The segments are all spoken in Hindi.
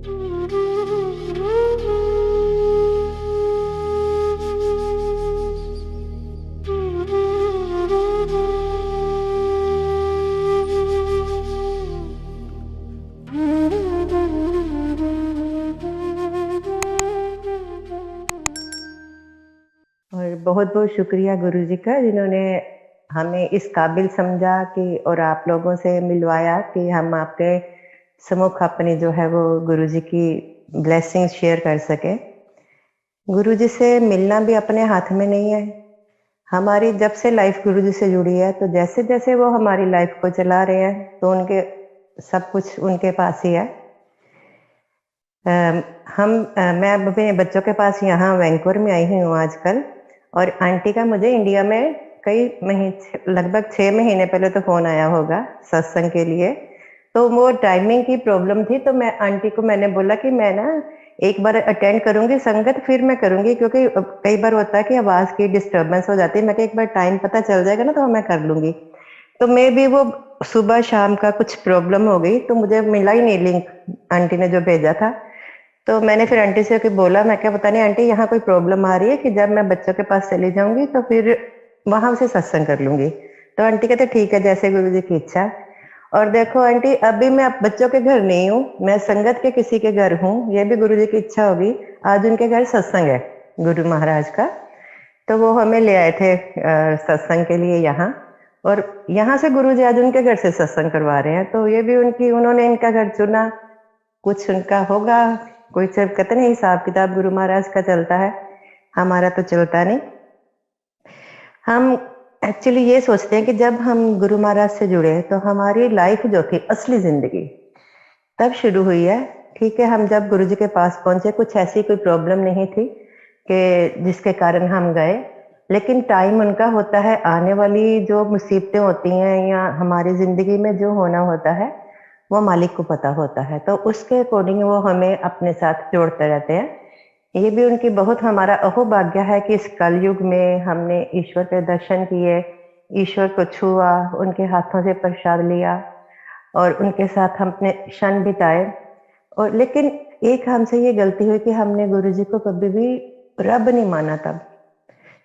और बहुत-बहुत शुक्रिया गुरुजी का जिन्होंने हमें इस काबिल समझा कि और आप लोगों से मिलवाया कि हम आपके सम्मुख अपनी जो है वो गुरुजी की ब्लेसिंग शेयर कर सकें। गुरुजी से मिलना भी अपने हाथ में नहीं है। हमारी जब से लाइफ गुरुजी से जुड़ी है तो जैसे-जैसे वो हमारी लाइफ को चला रहे हैं तो उनके सब कुछ उनके पास ही है। मैं अब अपने बच्चों के पास यहाँ वैंकूवर में आई हुई हूँ आजकल और आंटी का मुझे इंडिया में लगभग 6 महीने पहले तो फ़ोन आया होगा सत्संग के लिए। तो वो टाइमिंग की प्रॉब्लम थी तो मैं आंटी को मैंने बोला कि मैं ना एक बार अटेंड करूँगी संगत फिर मैं करूँगी क्योंकि कई बार होता है कि आवाज़ की डिस्टर्बेंस हो जाती है। मैं कहा एक बार टाइम पता चल जाएगा ना तो मैं कर लूँगी। तो मैं भी वो सुबह शाम का कुछ प्रॉब्लम हो गई तो मुझे मिला ही नहीं लिंक आंटी ने जो भेजा था। तो मैंने फिर आंटी से कि बोला मैं क्या पता नहीं आंटी यहाँ कोई प्रॉब्लम आ रही है कि जब मैं बच्चों के पास चली जाऊंगी तो फिर वहां से सत्संग कर लूंगी। तो आंटी कहते ठीक है जैसे गुरु जी की इच्छा। और देखो आंटी अभी मैं अब बच्चों के घर नहीं हूँ, मैं संगत के किसी के घर हूँ, ये भी गुरु जी की इच्छा होगी। आज उनके घर सत्संग है गुरु महाराज का, तो वो हमें ले आए थे सत्संग के लिए यहाँ। और यहाँ से गुरु जी आज उनके घर से सत्संग करवा रहे हैं, तो ये भी उन्होंने इनका घर चुना। कुछ उनका होगा, कोई सिर्फ कहते नहीं हिसाब किताब गुरु महाराज का चलता है, हमारा तो चलता नहीं। हम एक्चुअली ये सोचते हैं कि जब हम गुरु महाराज से जुड़े तो हमारी लाइफ जो थी असली जिंदगी तब शुरू हुई है। ठीक है, हम जब गुरु जी के पास पहुंचे कुछ ऐसी कोई प्रॉब्लम नहीं थी कि जिसके कारण हम गए, लेकिन टाइम उनका होता है, आने वाली जो मुसीबतें होती हैं या हमारी जिंदगी में जो होना होता है वो मालिक को पता होता है, तो उसके अकॉर्डिंग वो हमें अपने साथ जोड़ते रहते हैं। ये भी उनकी बहुत हमारा अहोभाग्य है कि इस कलयुग में हमने ईश्वर के दर्शन किए, ईश्वर को छुआ, उनके हाथों से प्रसाद लिया और उनके साथ हम अपने क्षण बिताए। और लेकिन एक हमसे ये गलती हुई कि हमने गुरु जी को कभी भी रब नहीं माना। तब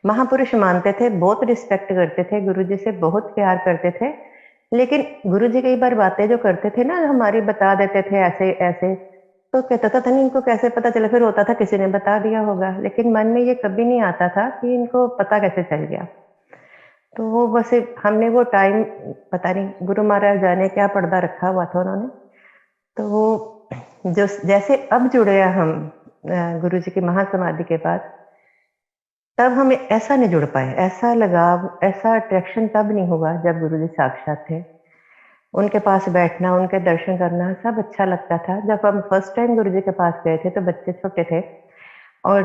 महापुरुष मानते थे, बहुत रिस्पेक्ट करते थे, गुरु जी से बहुत प्यार करते थे, लेकिन गुरु जी कई बार बातें जो करते थे ना हमारी बता देते थे ऐसे ऐसे, तो कहता था नहीं इनको कैसे पता चला, फिर होता था किसी ने बता दिया होगा, लेकिन मन में ये कभी नहीं आता था कि इनको पता कैसे चल गया। तो वो बस हमने वो टाइम पता नहीं गुरु महाराज जाने क्या पर्दा रखा हुआ था उन्होंने। तो वो जो जैसे अब जुड़े हैं हम गुरु जी की महासमाधि के बाद, तब हमें ऐसा नहीं जुड़ पाए, ऐसा लगाव, ऐसा अट्रैक्शन तब नहीं हुआ जब गुरु जी साक्षात थे। उनके पास बैठना, उनके दर्शन करना सब अच्छा लगता था। जब हम फर्स्ट टाइम गुरु जी के पास गए थे तो बच्चे छोटे थे और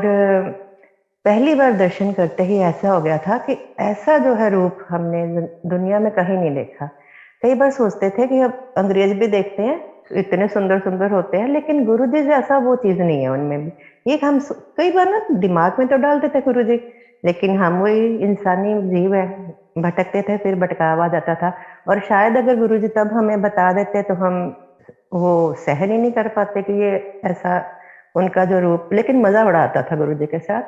पहली बार दर्शन करते ही ऐसा हो गया था कि ऐसा जो है रूप हमने दुनिया में कहीं नहीं देखा। कई बार सोचते थे कि अब अंग्रेज भी देखते हैं इतने सुंदर सुंदर होते हैं, लेकिन गुरु जी जैसा वो चीज नहीं है उनमें भी। ये कई बार ना दिमाग में तो डालते थे गुरु जी, लेकिन हम वही इंसानी जीव है, भटकते थे, फिर भटकाव आ जाता था। और शायद अगर गुरु जी तब हमें बता देते तो हम वो सहन ही नहीं कर पाते कि ये ऐसा उनका जो रूप। लेकिन मजा बड़ा आता था गुरु जी के साथ।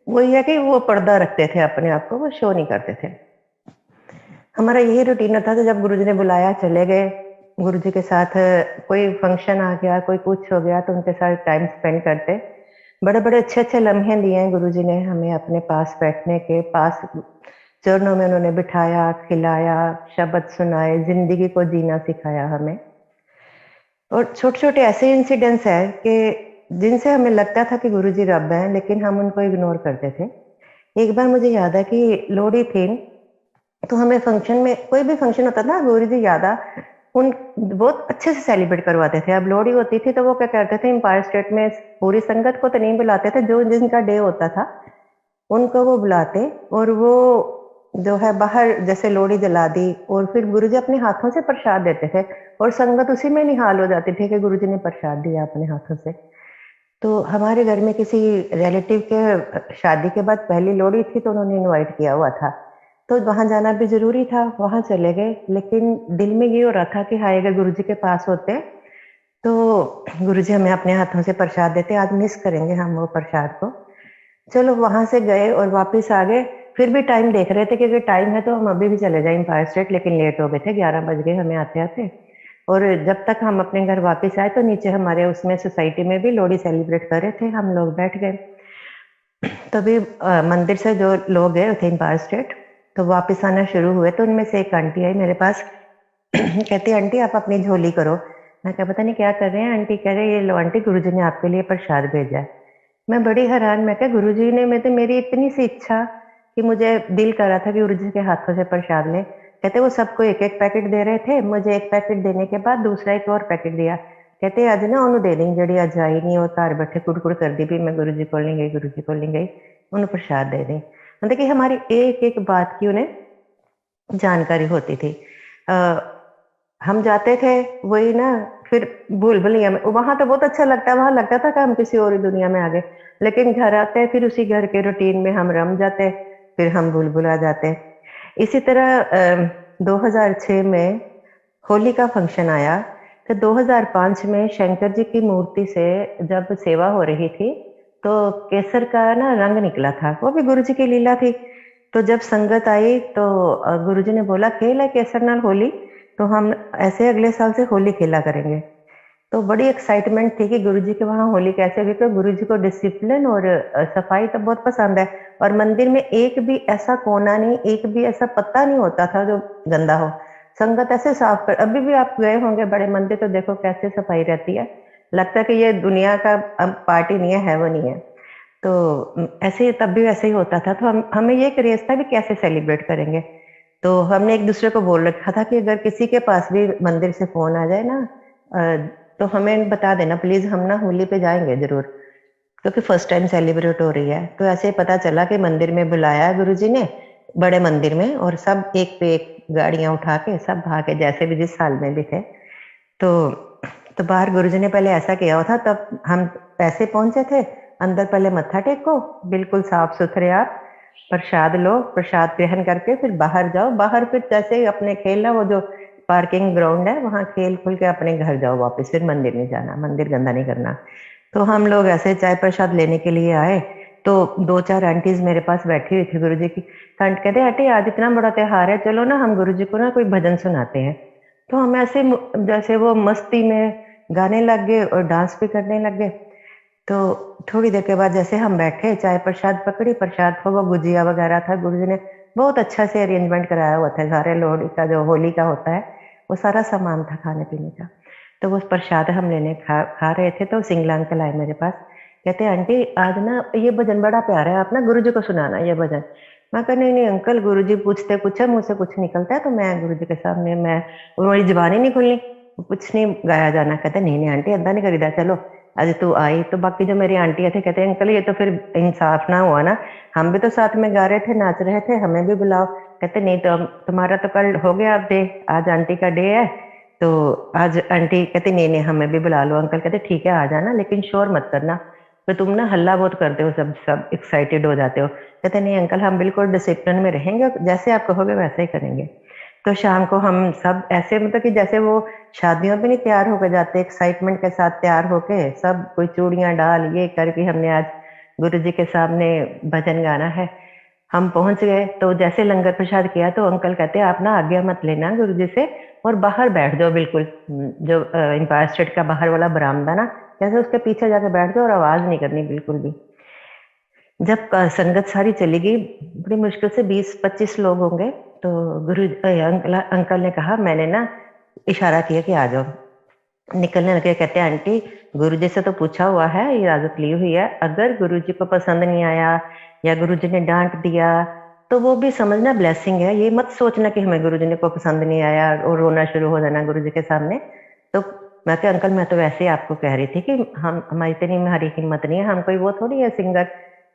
वही है कि वो पर्दा रखते थे अपने आप को, वो शो नहीं करते थे। हमारा यही रूटीन होता था, जब गुरुजी ने बुलाया चले गए। गुरुजी के साथ कोई फंक्शन आ गया, कोई कुछ हो गया तो उनके साथ टाइम स्पेंड करते। बड़े-बड़े अच्छे-अच्छे लम्हे दिए हैं गुरुजी ने हमें, अपने पास बैठने के, पास चरणों में उन्होंने बिठाया, खिलाया, शब्द सुनाए, ज़िंदगी को जीना सिखाया हमें। और छोटे-छोटे ऐसे इंसिडेंट्स हैं कि जिनसे हमें लगता था कि गुरुजी रब हैं, लेकिन हम उनको इग्नोर करते थे। एक बार मुझे याद है कि लोहड़ी थी, तो हमें फंक्शन में, कोई भी फंक्शन होता था, गुरुजी ज़्यादा उन बहुत अच्छे से सेलिब्रेट करवाते थे। अब लोहड़ी होती थी तो वो क्या करते थे, एम्पायर स्टेट में पूरी संगत को तो नहीं बुलाते थे, जो जिनका डे होता था उनको वो बुलाते और वो जो है बाहर जैसे लोहड़ी जला दी और फिर गुरुजी अपने हाथों से प्रसाद देते थे और संगत उसी में निहाल हो जाती थी कि गुरुजी ने प्रसाद दिया अपने हाथों से। तो हमारे घर में किसी रिलेटिव के शादी के बाद पहली लोहड़ी थी तो उन्होंने इनवाइट किया हुआ था, तो वहां जाना भी जरूरी था, वहां चले गए। लेकिन दिल में ये हो रहा था कि हाय अगर गुरुजी के पास होते तो गुरुजी हमें अपने हाथों से प्रसाद देते, आज मिस करेंगे हम वो प्रसाद को। चलो वहां से गए और वापस आ गए। फिर भी टाइम देख रहे थे कि अगर टाइम है तो हम अभी भी चले जाए एम्पायर स्टेट, लेकिन लेट हो गए थे, 11 बज गए हमें आते आते। और जब तक हम अपने घर वापस आए तो नीचे हमारे उसमें सोसाइटी में भी लोहड़ी सेलिब्रेट कर रहे थे, हम लोग बैठ गए। तभी मंदिर से जो लोग गए थे एम्पायर स्टेट, तो वापस आना शुरू हुए, तो उनमें से एक आंटी आई मेरे पास। कहती आंटी आप अपनी झोली करो। मैं क्या पता नहीं क्या कर रहे हैं। आंटी कह रहे ये लो आंटी, गुरुजी ने आपके लिए प्रसाद भेजा है। मैं बड़ी हैरान, मैं क्या गुरुजी ने, मैं तो मेरी इतनी सी इच्छा कि मुझे दिल कर रहा था कि गुरुजी के हाथों से प्रसाद लें। कहते वो सबको एक एक पैकेट दे रहे थे, मुझे एक पैकेट देने के बाद दूसरा एक और पैकेट दिया। कहते अज ना ਉਹਨੂੰ ਦੇ ਦੇं ਜਿਹੜੀ ਅੱਜ आई नहीं, वो घर बैठे कुड़कुड़ करती भी मैं गुरुजी को नहीं गई, गुरुजी को नहीं गई, उन्हें प्रसाद दे दें। मतलब कि हमारी एक एक बात की उन्हें जानकारी होती थी। हम जाते थे वही ना, फिर भूल भुलैया में, वहां तो बहुत अच्छा लगता है, वहां लगता था कि हम किसी और ही दुनिया में आ गए। लेकिन घर आते फिर उसी घर के रूटीन में हम रम जाते, फिर हम भूल भुला जाते। इसी तरह 2006 में होली का फंक्शन आया। तो 2005 में शंकर जी की मूर्ति से जब सेवा हो रही थी, तो केसर का ना रंग निकला था, वो भी गुरु जी की लीला थी। तो जब संगत आई तो गुरु जी ने बोला खेल है केसर नाल होली, तो हम ऐसे अगले साल से होली खेला करेंगे। तो बड़ी एक्साइटमेंट थी कि गुरुजी के वहाँ होली कैसे हुई, क्योंकि गुरुजी को डिसिप्लिन और सफाई तो बहुत पसंद है। और मंदिर में एक भी ऐसा कोना नहीं, एक भी ऐसा पत्ता नहीं होता था जो गंदा हो। संगत ऐसे साफ कर, अभी भी आप गए होंगे बड़े मंदिर तो देखो कैसे सफाई रहती है, लगता है कि ये दुनिया का अब पार्टी नहीं है वो नहीं है। तो ऐसे ही तब भी वैसे ही होता था। तो हमें ये क्रेज था भी कैसे सेलिब्रेट करेंगे। तो हमने एक दूसरे को बोल रखा था कि अगर किसी के पास भी मंदिर से फोन आ जाए ना, तो हमें बता देना प्लीज, हम ना होली पे जाएंगे जरूर, क्योंकि फर्स्ट टाइम सेलिब्रेट हो रही है। तो ऐसे ही पता चला कि मंदिर में बुलाया गुरुजी ने, बड़े मंदिर में, और सब एक पे एक गाड़ियां उठा के सब भागे, जैसे भी जिस साल में भी थे। तो तो बाहर गुरुजी ने पहले ऐसा किया हुआ था, तब हम ऐसे पहुंचे थे, अंदर पहले मत्था टेको, बिल्कुल साफ सुथरे आप, प्रसाद लो, प्रसाद ग्रहण करके फिर बाहर जाओ। बाहर फिर जैसे ही अपने खेलना, वो जो पार्किंग ग्राउंड है वहां खेल खुल के अपने घर जाओ वापस, फिर मंदिर नहीं जाना, मंदिर गंदा नहीं करना। तो हम लोग ऐसे चाय प्रसाद लेने के लिए आए, तो दो चार आंटीज मेरे पास बैठी हुई थी गुरुजी की। तो आंटी कहते आंटी आज इतना बड़ा त्योहार है, चलो ना हम गुरुजी को ना कोई भजन सुनाते हैं। तो हम ऐसे जैसे वो मस्ती में गाने लग गए और डांस भी करने लग गए। तो थोड़ी देर के बाद जैसे हम बैठे, चाय प्रसाद पकड़ी, प्रसाद को वो गुजिया वगैरह था, गुरुजी ने बहुत अच्छा से अरेंजमेंट कराया हुआ था, सारे लोहड़ी का जो होली का होता है वो सारा सामान था खाने पीने का। तो वो प्रसाद हम लेने खा रहे थे, तो सिंगला अंकल आए मेरे पास, कहते आंटी आज ना ये भजन बड़ा प्यारा है, आप ना गुरुजी को सुनाना ये भजन। मैं कहा नहीं नहीं अंकल, गुरुजी पूछते कुछ है, मुझ से कुछ निकलता है, तो मैं गुरुजी के सामने, मैं मेरी जुबान ही नहीं खुलनी, कुछ नहीं गाया जाना। कहते नहीं नहीं आंटी ऐदा नहीं करीदा, चलो आज तू आई। तो बाकी जो मेरी आंटियां थे कहते अंकल ये तो फिर इंसाफ ना हुआ ना, हम भी तो साथ में गा रहे थे, नाच रहे थे, हमें भी बुलाओ। कहते नहीं तो तुम्हारा तो कल हो गया अब डे, आज आंटी का डे है, तो आज आंटी कहती नहीं नहीं हमें भी बुला लो। अंकल कहते ठीक है आ जाना, लेकिन शोर मत करना, तो तुम ना हल्ला बहुत करते हो, सब सब एक्साइटेड हो जाते हो। कहते नहीं अंकल हम बिल्कुल डिसिप्लिन में रहेंगे, जैसे आप कहोगे वैसे ही करेंगे। तो शाम को हम सब ऐसे मतलब कि जैसे वो शादियों पे नहीं तैयार होकर जाते, एक्साइटमेंट के साथ तैयार होके सब कोई चूड़ियां डाल ये करके हमने आज गुरु जी के सामने भजन गाना है। हम पहुंच गए, तो जैसे लंगर प्रसाद किया तो अंकल कहते आप ना आज्ञा मत लेना गुरु जी से, और बाहर बैठ जाओ बिल्कुल, जो एम्पायर स्टेट का बाहर वाला बरामदा ना, जैसे उसके पीछे जाके बैठ जाओ और आवाज नहीं करनी बिल्कुल भी। जब संगत सारी चली गई, बड़ी मुश्किल से 20-25 लोग होंगे, तो अंकल ने कहा, मैंने ना इशारा किया कि आ जाओ। निकलने लगे, कहते हैं आंटी गुरुजी से तो पूछा हुआ है, इजाजत ली हुई है, अगर गुरुजी को पसंद नहीं आया या गुरुजी ने डांट दिया तो वो भी समझना ब्लेसिंग है, ये मत सोचना कि हमें गुरुजी ने को पसंद नहीं आया और रोना शुरू हो जाना गुरुजी के सामने। तो मैं कहा अंकल मैं तो वैसे ही आपको कह रही थी कि हम हमारी इतनी हमारी हिम्मत नहीं है, हम कोई वो थोड़ी है सिंगर,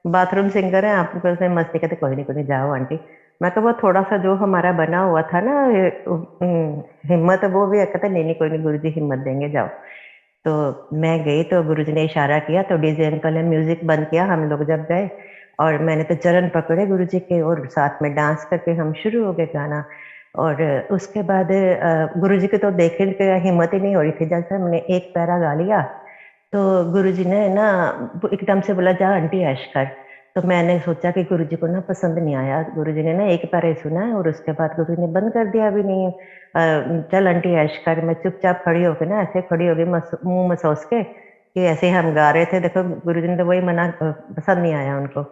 बाथरूम सिंगर है, आपको उसमें मस्ती। कहते कोई नहीं जाओ आंटी। मैं कहा वो थोड़ा सा जो हमारा बना हुआ था ना हिम्मत, वो भी कहते नहीं नहीं कोई नहीं गुरुजी हिम्मत देंगे जाओ। तो मैं गई, तो गुरुजी ने इशारा किया, तो डीजे अंकल ने म्यूजिक बंद किया, हम लोग जब गए और मैंने तो चरण पकड़े गुरुजी के और साथ में डांस करके हम शुरू हो गए गाना। और उसके बाद गुरुजी की तो देखने की हिम्मत ही नहीं हो रही थी। जैसे हमने एक पैरा गा लिया, तो गुरुजी ने ना एकदम से बोला, जा आंटी ऐश कर। तो मैंने सोचा कि गुरुजी को ना पसंद नहीं आया। गुरुजी ने ना एक पैरा ही सुना है और उसके बाद गुरुजी ने बंद कर दिया। अभी नहीं चल आंटी ऐश कर। मैं चुपचाप खड़ी होके ना ऐसे खड़ी हो गई, मुंह मसोस के, कि ऐसे हम गा रहे थे। देखो गुरुजी ने तो वही मना, पसंद नहीं आया उनको।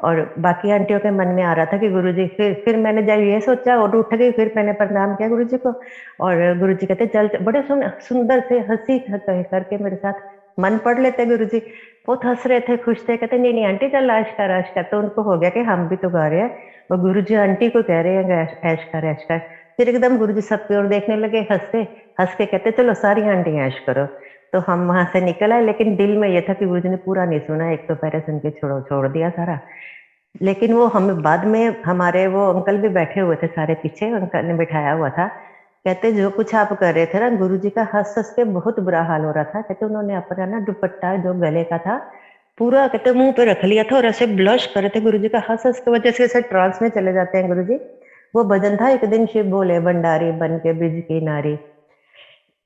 और बाकी आंटियों के मन में आ रहा था कि गुरुजी, फिर मैंने जब ये सोचा और उठ गई, फिर मैंने प्रणाम किया गुरुजी को। और गुरुजी कहते चल, बड़े सुंदर से हंसी करके मेरे साथ मन पढ़ लेते गुरुजी। बहुत हंस रहे थे, खुश थे। कहते नहीं नहीं आंटी चल ऐश कर ऐश कर। तो उनको हो गया कि हम भी तो गा रहे हैं और गुरुजी आंटी को कह रहे हैं ऐश कर ऐश कर। फिर एकदम गुरुजी सबकी ओर देखने लगे, हंसते, हंस के कहते चलो सारी आंटी ऐश करो। तो हम वहां से निकल आए, लेकिन दिल में ये था कि गुरुजी ने पूरा नहीं सुना, एक तो पहले सुन के छोड़ छोड़ दिया सारा। लेकिन वो हम बाद में, हमारे वो अंकल भी बैठे हुए थे सारे पीछे, अंकल ने बिठाया हुआ था। कहते जो कुछ आप कर रहे थे ना, गुरुजी का हंस हंस के बहुत बुरा हाल हो रहा था। कहते उन्होंने अपना ना दुपट्टा जो गले का था पूरा, कहते मुंह पे रख लिया था और ऐसे ब्लश कर रहे थे। गुरुजी का हंस हंस की वजह से ऐसे ट्रांस में चले जाते हैं गुरुजी। वो भजन था, एक दिन शिव बोले भंडारी बन के ब्रिज की नारी,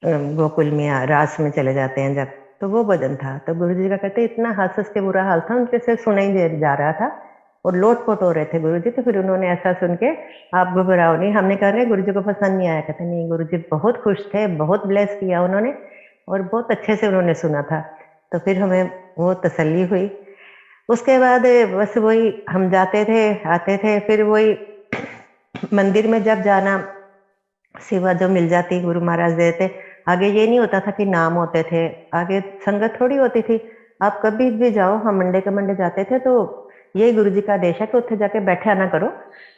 गोकुल में रास में चले जाते हैं जब, तो वो भजन था। तो गुरुजी का कहते इतना हंस हंस के बुरा हाल था, उनके से सुना ही जा रहा था और लोटपोट हो रहे थे गुरुजी। तो फिर उन्होंने ऐसा सुन के, आप घबराओ नहीं, हमने कहा रहे गुरुजी को पसंद नहीं आया। कहते नहीं, गुरुजी बहुत खुश थे, बहुत ब्लेस किया उन्होंने और बहुत अच्छे से उन्होंने सुना था। तो फिर हमें वो तसल्ली हुई। उसके बाद बस वही हम जाते थे आते थे, फिर वही मंदिर में जब जाना, सेवा जो मिल जाती गुरु महाराज देते। आगे ये नहीं होता था कि नाम होते थे, आगे संगत थोड़ी होती थी। आप कभी भी जाओ, हम मंडे के मंडे जाते थे, तो यही गुरु जी का आदेश है कि उत्थे जाके बैठा ना करो,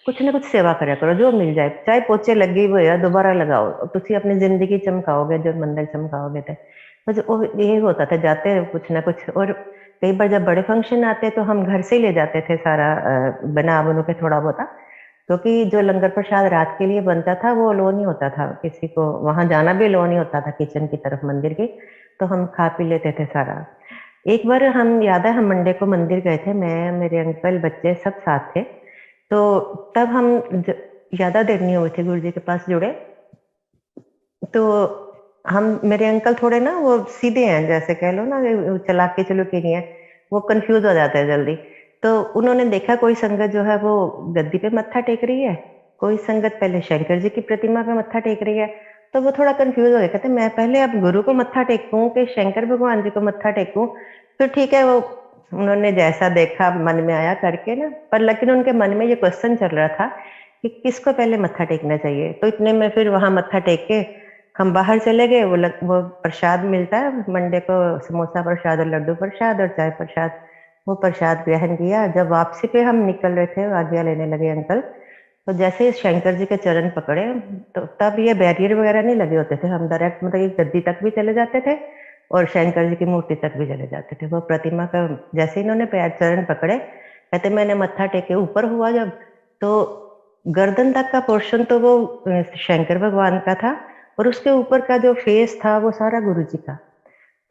कुछ ना कुछ सेवा करा करो, जो मिल जाए। चाहे पोचे लगी हुए या दोबारा लगाओ, तुसी अपनी जिंदगी चमकाओगे, जो मंदिर चमकाओगे। थे बस यही होता था, जाते कुछ ना कुछ। और कई बार जब बड़े फंक्शन आते तो हम घर से ही ले जाते थे सारा, बना बनू के थोड़ा बहुत, क्योंकि जो लंगर प्रसाद रात के लिए बनता था वो अलो नहीं होता था, किसी को वहां जाना भी अलो नहीं होता था किचन की तरफ मंदिर की। तो हम खा पी लेते थे सारा। एक बार हम, याद है, हम मंडे को मंदिर गए थे, मैं, मेरे अंकल, बच्चे सब साथ थे। तो तब हम ज्यादा देर नहीं हुए थे गुरु जी के पास जुड़े। तो हम, मेरे अंकल थोड़े ना वो सीधे हैं, जैसे कह लो ना चालाकी चलूकी नहीं है, वो कंफ्यूज हो जाता है जल्दी। तो उन्होंने देखा कोई संगत जो है वो गद्दी पे मत्था टेक रही है, कोई संगत पहले शंकर जी की प्रतिमा पे मत्था टेक रही है। तो वो थोड़ा कंफ्यूज हो गया, कहते मैं पहले अब गुरु को मत्था टेकूं कि शंकर भगवान जी को मत्था टेकूं। तो ठीक है, वो उन्होंने जैसा देखा मन में आया करके ना, पर लेकिन उनके मन में ये क्वेश्चन चल रहा था कि किसको पहले मत्था टेकना चाहिए। तो इतने में फिर वहां मत्था टेक के हम बाहर चले गए। वो प्रसाद मिलता है मंडे को, समोसा प्रसाद और लड्डू प्रसाद और चाय प्रसाद, वो प्रसाद ग्रहण किया। जब वापसी पे हम निकल रहे थे, आज्ञा लेने लगे अंकल, तो जैसे ही शंकर जी के चरण पकड़े, तो तब ये बैरियर वगैरह नहीं लगे होते थे, हम डायरेक्ट मतलब ये गद्दी तक भी चले जाते थे और शंकर जी की मूर्ति तक भी चले जाते थे। वो प्रतिमा का जैसे ही इन्होंने पैर चरण पकड़े, कहते मैंने मत्था टेके ऊपर हुआ जब, तो गर्दन तक का पोर्शन तो वो शंकर भगवान का था और उसके ऊपर का जो फेस था वो सारा गुरु जी का।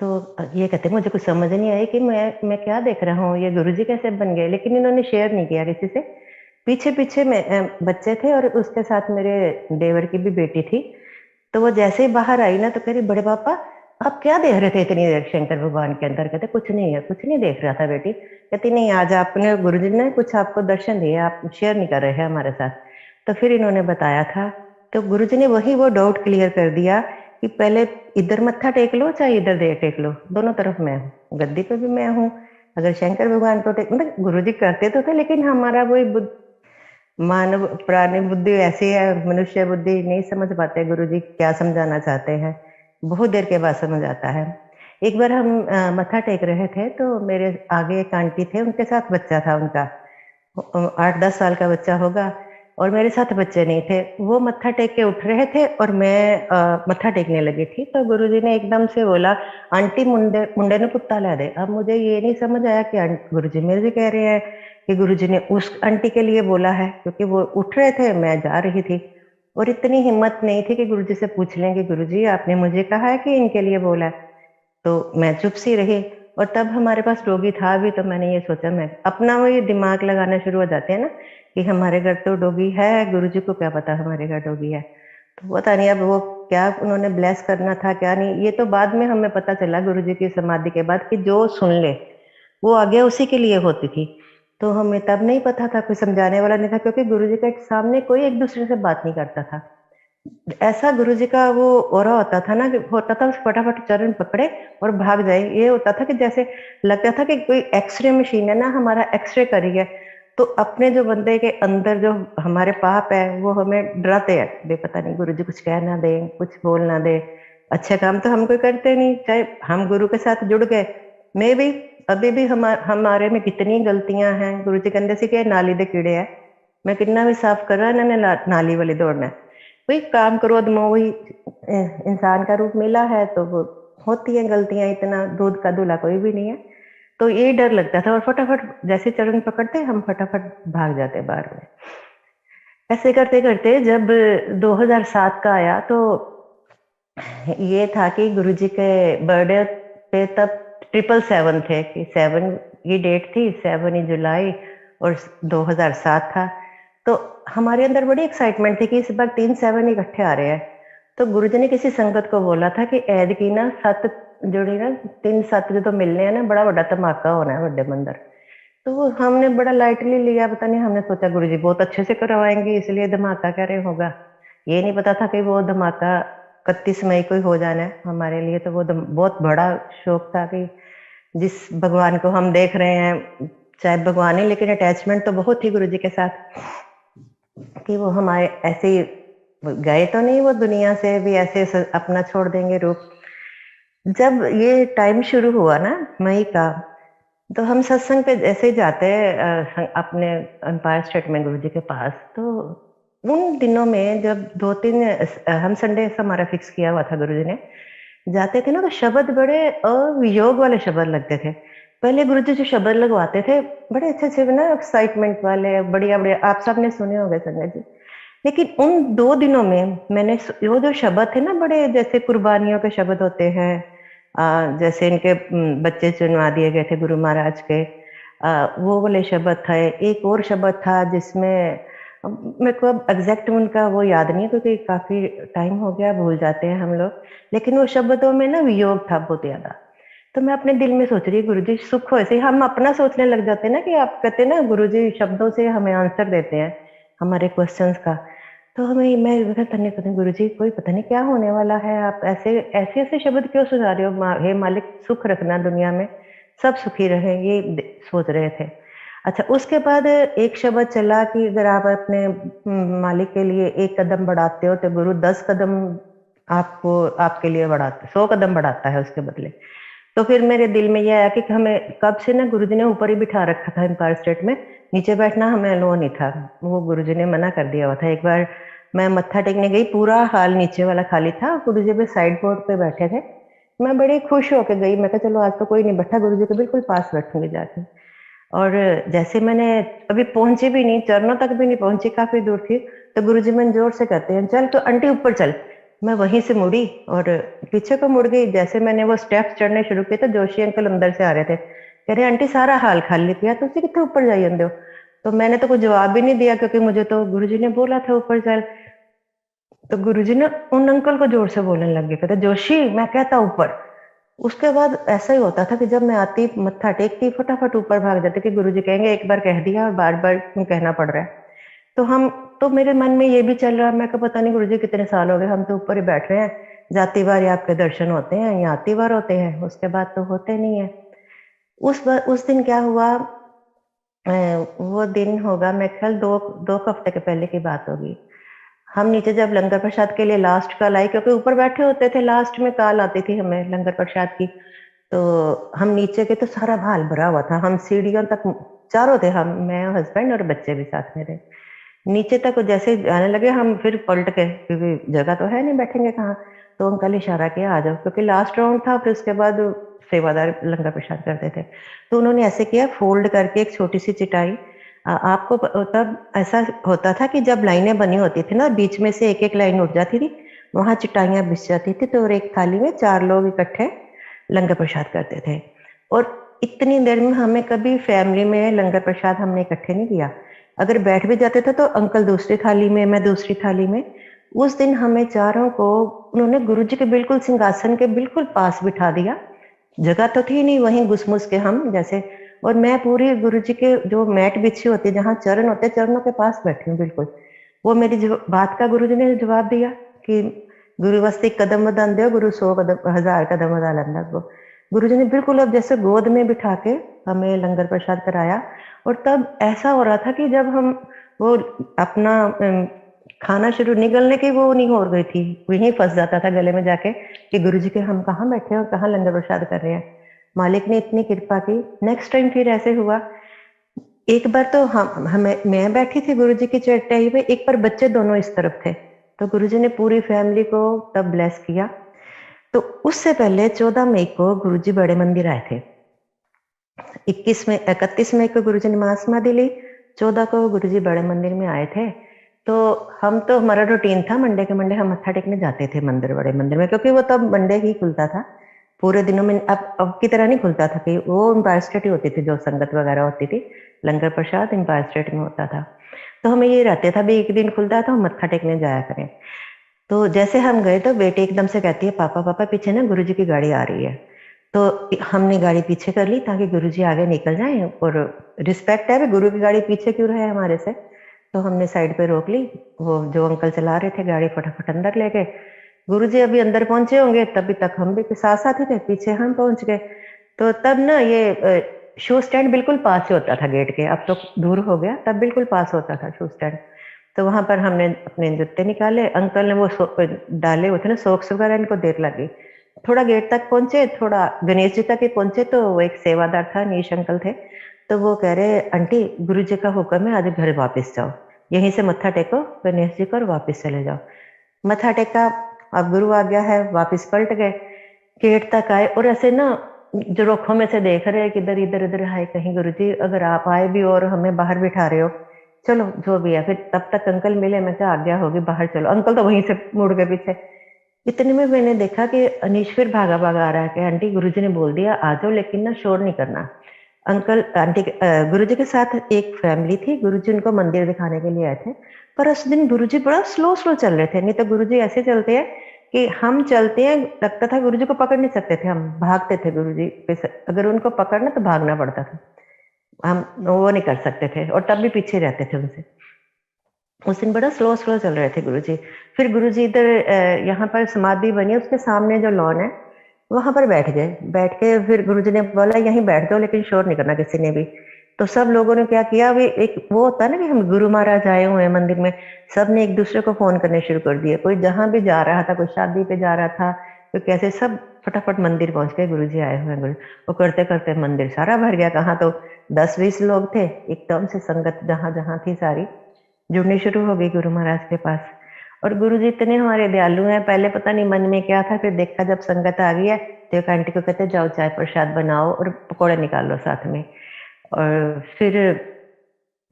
तो ये कहते मुझे कुछ समझ नहीं आई कि मैं क्या देख रहा हूँ, ये गुरुजी कैसे बन गए। लेकिन इन्होंने शेयर नहीं किया किसी से। पीछे पीछे में बच्चे थे और उसके साथ मेरे देवर की भी बेटी थी। तो वो जैसे ही बाहर आई ना, तो कह रही बड़े पापा आप क्या देख रहे थे इतनी देर शंकर भगवान के अंदर। कहते कुछ नहीं है, कुछ नहीं देख रहा था बेटी। कहती नहीं, आज आपने गुरुजी ने कुछ आपको दर्शन दिए, आप शेयर नहीं कर रहे हैं हमारे साथ। तो फिर इन्होंने बताया था, तो गुरुजी ने वही वो डाउट क्लियर कर दिया कि पहले इधर मत्था टेक लो चाहे इधर दे टेक लो, दोनों तरफ मैं हूँ, गद्दी पे भी मैं हूँ। अगर शंकर भगवान को टेक, मतलब गुरुजी करते तो थे, लेकिन हमारा वही मानव प्राणी बुद्धि ऐसी है, मनुष्य बुद्धि नहीं समझ पाते गुरुजी क्या समझाना चाहते हैं। बहुत देर के बाद समझ आता है। एक बार हम मत्था टेक रहे थे, तो मेरे आगे एक आंटी थे, उनके साथ बच्चा था उनका, 8-10 साल का बच्चा होगा, और मेरे साथ बच्चे नहीं थे। वो मत्था टेक के उठ रहे थे और मैं मत्था टेकने लगी थी। तो गुरुजी ने एकदम से बोला, आंटी मुंडे मुंडे ने कुत्ता ला दे। अब मुझे ये नहीं समझ आया कि गुरुजी मेरे से कह रहे हैं कि गुरुजी ने उस आंटी के लिए बोला है, क्योंकि वो उठ रहे थे, मैं जा रही थी। और इतनी हिम्मत नहीं थी कि गुरुजी से पूछ लें कि गुरुजी आपने मुझे कहा है कि इनके लिए बोला है। तो मैं चुप सी रही। और तब हमारे पास डॉगी था भी, तो मैंने ये सोचा, मैं अपना वही दिमाग लगाना शुरू हो जाते हैं ना कि हमारे घर तो डॉगी है, गुरुजी को क्या पता हमारे घर डॉगी है। तो पता नहीं अब वो क्या उन्होंने ब्लेस करना था क्या नहीं, ये तो बाद में हमें पता चला गुरुजी की समाधि के बाद कि जो सुन ले वो आज्ञा उसी के लिए होती थी। तो हमें तब नहीं पता था, कोई समझाने वाला नहीं था, क्योंकि गुरुजी के सामने कोई एक दूसरे से बात नहीं करता था। ऐसा गुरुजी का वो ऑरा होता था ना, कि होता था फटाफट चरण पकड़े और भाग जाए। ये होता था कि जैसे लगता था कि कोई एक्सरे मशीन है ना, हमारा एक्सरे करी है, तो अपने जो बंदे के अंदर जो हमारे पाप है वो हमें डराते हैं, बे पता नहीं गुरुजी कुछ कह ना दे, कुछ बोल ना दे। अच्छे काम तो हम कोई करते नहीं, चाहे हम गुरु के साथ जुड़ गए। मैं भी अभी भी हमारे में कितनी गलतियां हैं। गुरुजी कहते सी कि नाली दे कीड़े है, मैं कितना भी साफ कर रहा इन्होंने नाली वाली दौड़ना है। वही काम क्रोध मोह, वही इंसान का रूप मिला है तो वो होती है गलतियां, इतना दूध का दूल्हा कोई भी नहीं है। तो ये डर लगता था, और फटाफट जैसे चरण पकड़ते हम फटाफट भाग जाते बाहर में। ऐसे करते करते जब 2007 का आया, तो ये था कि गुरुजी के बर्थडे पे तब 777 थे, कि 7 की डेट थी, 7 जुलाई, और 2007 था। तो हमारे अंदर बड़ी एक्साइटमेंट थी कि इस बार 3 7 इकट्ठे आ रहे हैं। तो गुरुजी ने किसी संगत को बोला था कि ऐद की ना 7 जोड़ी ना 3 7 जो मिलने हैं ना, बड़ा बड़ा धमाका होना है बड़े मंदिर। तो वो हमने बड़ा लाइटली लिया, पता नहीं, हमने सोचा गुरुजी बहुत अच्छे से करवाएंगे इसलिए धमाका क्या रहे होगा। ये नहीं पता था कि वो धमाका 31 मई को ही हो जाना है। हमारे लिए तो वो बहुत बड़ा शौक था कि जिस भगवान को हम देख रहे हैं, चाहे भगवान ही, लेकिन अटैचमेंट तो बहुत थी गुरुजी के साथ, कि वो हमारे ऐसे ही गए तो नहीं वो दुनिया से भी ऐसे अपना छोड़ देंगे रूप। जब ये टाइम शुरू हुआ ना मई का, तो हम सत्संग पे ऐसे जाते हैं अपने एम्पायर स्टेट में गुरुजी के पास। तो उन दिनों में जब 2 3 हम संडे हमारा फिक्स किया हुआ था, गुरुजी ने जाते थे ना, तो शब्द बड़े अवियोग वाले शब्द लगते थे। पहले गुरुजी जो शब्द लगवाते थे बड़े अच्छे अच्छे ना, एक्साइटमेंट वाले, बढ़िया बढ़िया, आप सबने सुने होंगे संजय जी। लेकिन उन 2 दिनों में मैंने वो जो शब्द थे ना, बड़े जैसे कुर्बानियों के शब्द होते हैं, जैसे इनके बच्चे चुनवा दिए गए थे गुरु महाराज के, वो वाले शब्द थे। एक और शब्द था जिसमें मेरे को अब एग्जैक्ट उनका वो याद नहीं है, क्योंकि काफी टाइम हो गया, भूल जाते हैं हम लोग। लेकिन वो शब्दों में ना वियोग था बहुत ज्यादा। तो मैं अपने दिल में सोच रही, गुरुजी सुख हो। ऐसे हम अपना सोचने लग जाते हैं ना, कि आप कहते हैं ना गुरुजी शब्दों से हमें आंसर देते हैं हमारे क्वेश्चंस का। तो हमें मैं पता नहीं गुरुजी कोई पता नहीं क्या होने वाला है, आप ऐसे ऐसे ऐसे शब्द क्यों सुना रहे हो, हे मालिक सुख रखना दुनिया में, सब सुखी रहे, ये सोच रहे थे। अच्छा, उसके बाद एक शब्द चला कि अगर आप अपने मालिक के लिए 1 कदम बढ़ाते हो तो गुरु 10 कदम आपको आपके लिए बढ़ाता, 100 कदम बढ़ाता है उसके बदले। तो फिर मेरे दिल में ये आया कि हमें कब से ना गुरुजी ने ऊपर ही बिठा रखा था एम्पायर स्टेट में, नीचे बैठना हमें अलो नहीं था, वो गुरुजी ने मना कर दिया हुआ था। एक बार मैं मत्था टेकने गई, पूरा हाल नीचे वाला खाली था, गुरुजी भी साइड बोर्ड पे बैठे थे। मैं बड़ी खुश होकर गई, मैं कहा चलो आज तो कोई नहीं बैठा, गुरुजी के बिल्कुल पास बैठूंगी जाके। और जैसे मैंने अभी पहुंची भी नहीं, चरणों तक भी नहीं पहुंची, काफी दूर थी, तो गुरुजी मैंने जोर से कहते हैं चल तो आंटी ऊपर चल। मैं वहीं से मुड़ी और पीछे को मुड़ गई। जैसे मैंने वो स्टेप्स चढ़ने शुरू किए तो जोशी अंकल अंदर से आ रहे थे, कह रहे आंटी सारा हाल खाली पिया, तुम कितने ऊपर जाइए हो। तो मैंने तो कुछ जवाब भी नहीं दिया, क्योंकि मुझे तो गुरुजी ने बोला था ऊपर चल। तो गुरुजी ने उन अंकल को जोर से बोलने लग गए, कहते जोशी मैं कहता ऊपर। उसके बाद ऐसा ही होता था कि जब मैं आती मत्था टेकती फटाफट ऊपर भाग जाती, कि गुरुजी कहेंगे एक बार कह दिया और बार बार क्यों कहना पड़ रहा है। तो हम तो मेरे मन में ये भी चल रहा, मैं कहा पता नहीं गुरुजी कितने साल हो गए, हम तो ऊपर ही बैठ रहे हैं, जाती बार आपके दर्शन होते हैं या आती बार होते हैं, उसके बाद तो होते नहीं है। उस दिन क्या हुआ, वो दिन होगा मैं ख्याल 2 हफ्ते के पहले की बात होगी। हम नीचे जब लंगर प्रसाद के लिए लास्ट कॉल आई, क्योंकि ऊपर बैठे होते थे, लास्ट में कॉल आती थी हमें लंगर प्रसाद की, तो हम नीचे के तो सारा भाल भरा हुआ था, हम सीढ़ियों तक चारों थे, हम, मैं, हस्बैंड और बच्चे भी साथ में थे। नीचे तक जैसे आने लगे हम फिर पलट के, क्योंकि जगह तो है नहीं, बैठेंगे कहाँ। तो अंकल इशारा किया आ जाओ, क्योंकि लास्ट राउंड था, फिर उसके बाद सेवादार लंगर प्रसाद करते थे। तो उन्होंने ऐसे किया, फोल्ड करके एक छोटी सी चटाई, आपको तब ऐसा होता था कि जब लाइनें बनी होती थी ना, बीच में से एक एक लाइन उठ जाती थी, वहां चटाइयां बिछ जाती थी, तो और एक थाली में 4 लोग इकट्ठे लंगर प्रसाद करते थे। और इतनी देर में हमें कभी फैमिली में लंगर प्रसाद हमने इकट्ठे नहीं किया। अगर बैठ भी जाते थे तो अंकल दूसरी थाली में, मैं दूसरी थाली में। उस दिन हमें चारों को उन्होंने गुरुजी के बिल्कुल सिंहासन के बिल्कुल पास बिठा दिया। जगह तो थी नहीं, वहीं घुस-मुस के हम जैसे, और मैं पूरी गुरुजी के जो मैट बिछी होती है, जहाँ चरण होते हैं, चरणों के पास बैठी हूँ बिल्कुल। वो मेरी जो बात का गुरुजी ने जवाब दिया कि गुरु वास्ते कदम वधान दो, गुरु 100 कदम 1000 कदम वधा लेंदा अग्गों। गुरुजी ने बिल्कुल अब जैसे गोद में बिठा के हमें लंगर प्रसाद कराया। और तब ऐसा हो रहा था कि जब हम वो अपना खाना शुरू निगलने की वो नहीं हो गई थी, वहीं फँस जाता था गले में जाके कि गुरुजी के हम कहाँ बैठे हैं और कहाँ लंगर प्रसाद कर रहे हैं। मालिक ने इतनी कृपा की। नेक्स्ट टाइम फिर ऐसे हुआ। एक बार तो हम हमें मैं बैठी थी गुरुजी की चटाई पे, एक बार बच्चे दोनों इस तरफ थे, तो गुरुजी ने पूरी फैमिली को तब ब्लेस किया। तो उससे पहले 14 मई को गुरुजी बड़े मंदिर आए थे। 31 मई को गुरुजी ने महासमाधि ली, 14 को गुरुजी बड़े मंदिर में आए थे। तो हम तो हमारा रूटीन था मंडे के मंडे हम मत्था टेकने जाते थे मंदिर, बड़े मंदिर में, क्योंकि वो तब मंडे ही खुलता था। पूरे दिनों में अब की तरह नहीं खुलता था कि वो एम्पायर स्टेट ही होती थी, जो संगत वगैरह होती थी, लंगर प्रसाद एम्पायर स्टेट में होता था। तो हमें ये रहते था भी एक दिन खुलता है तो हम मत्था टेकने जाया करें। तो जैसे हम गए तो बेटी एकदम से कहती है, पापा पापा पीछे ना गुरुजी की गाड़ी आ रही है। तो हमने गाड़ी पीछे कर ली ताकि गुरुजी आगे निकल जाएं, और रिस्पेक्ट है भी, गुरु की गाड़ी पीछे क्यों रहे हमारे से। तो हमने साइड पे रोक ली। वो जो अंकल चला रहे थे गाड़ी फटाफट अंदर ले गए। गुरुजी अभी अंदर पहुंचे होंगे तभी तक हम भी साथ साथ ही थे, पीछे हम पहुंच गए। तो तब ना ये शू स्टैंड बिल्कुल पास ही होता था गेट के, अब तो दूर हो गया, तब बिल्कुल पास होता था शू स्टैंड। तो वहां पर हमने अपने जूते निकाले, अंकल ने वो डाले हुए थे ना सॉक्स वगैरह, इनको देर लगी। थोड़ा गेट तक पहुंचे, थोड़ा गणेश जी तक ही पहुंचे, तो वो एक सेवादार था, नीश अंकल थे। तो वो कह रहे, आंटी गुरु जी का हुक्म है, आज घर वापस जाओ, यहीं से मत्था टेको गणेश जी को और वापस चले जाओ। मत्था टेका, अब गुरु आ गया है, वापस पलट गए। गेट तक आए और ऐसे ना जो रोखों में से देख रहे हैं कि इधर इधर इधर है, कहीं गुरुजी अगर आप आए भी और हमें बाहर बिठा रहे हो, चलो जो भी है। फिर तब तक अंकल मिले, मैं क्या आज्ञा होगी, बाहर चलो। अंकल तो वहीं से मुड़ गए पीछे। इतने में मैंने देखा कि अनीश फिर भागा भागा आ रहा है कि आंटी गुरुजी ने बोल दिया आ जाओ, लेकिन ना शोर नहीं करना। अंकल आंटी गुरुजी के साथ एक फैमिली थी, गुरुजी उनको मंदिर दिखाने के लिए आए थे। पर उस दिन गुरुजी बड़ा स्लो स्लो चल रहे थे, नहीं तो गुरुजी ऐसे चलते हैं कि हम चलते हैं, लगता था गुरुजी को पकड़ नहीं सकते थे, हम भागते थे गुरुजी पे अगर उनको पकड़ना तो भागना पड़ता था, हम वो नहीं कर सकते थे, और तब भी पीछे रहते थे उनसे। उस दिन बड़ा स्लो स्लो चल रहे थे गुरुजी। फिर गुरुजी इधर यहाँ पर समाधि बनी है, उसके सामने जो लॉन है वहां पर बैठ गए। बैठ के फिर गुरुजी ने बोला यहीं बैठ जाओ, लेकिन शोर नहीं करना किसी ने भी। तो सब लोगों ने क्या किया, वे एक वो होता है ना कि हम गुरु महाराज आए हुए हैं मंदिर में, सब ने एक दूसरे को फोन करने शुरू कर दिए। कोई जहां भी जा रहा था, कोई शादी पे जा रहा था, तो कैसे सब फटाफट मंदिर पहुंच गए, गुरुजी आए हुए हैं गुरु। वो करते करते मंदिर सारा भर गया, कहाँ तो 10-20 लोग थे, एकदम से संगत जहां जहां थी सारी जुड़नी शुरू हो गई गुरु महाराज के पास। और गुरु जी इतने हमारे दयालु हैं, पहले पता नहीं मन में क्या था, फिर देखा जब संगत आ गई है तो एक आंटी को कहते जाओ चाय प्रसाद बनाओ और पकौड़े निकालो साथ में। और फिर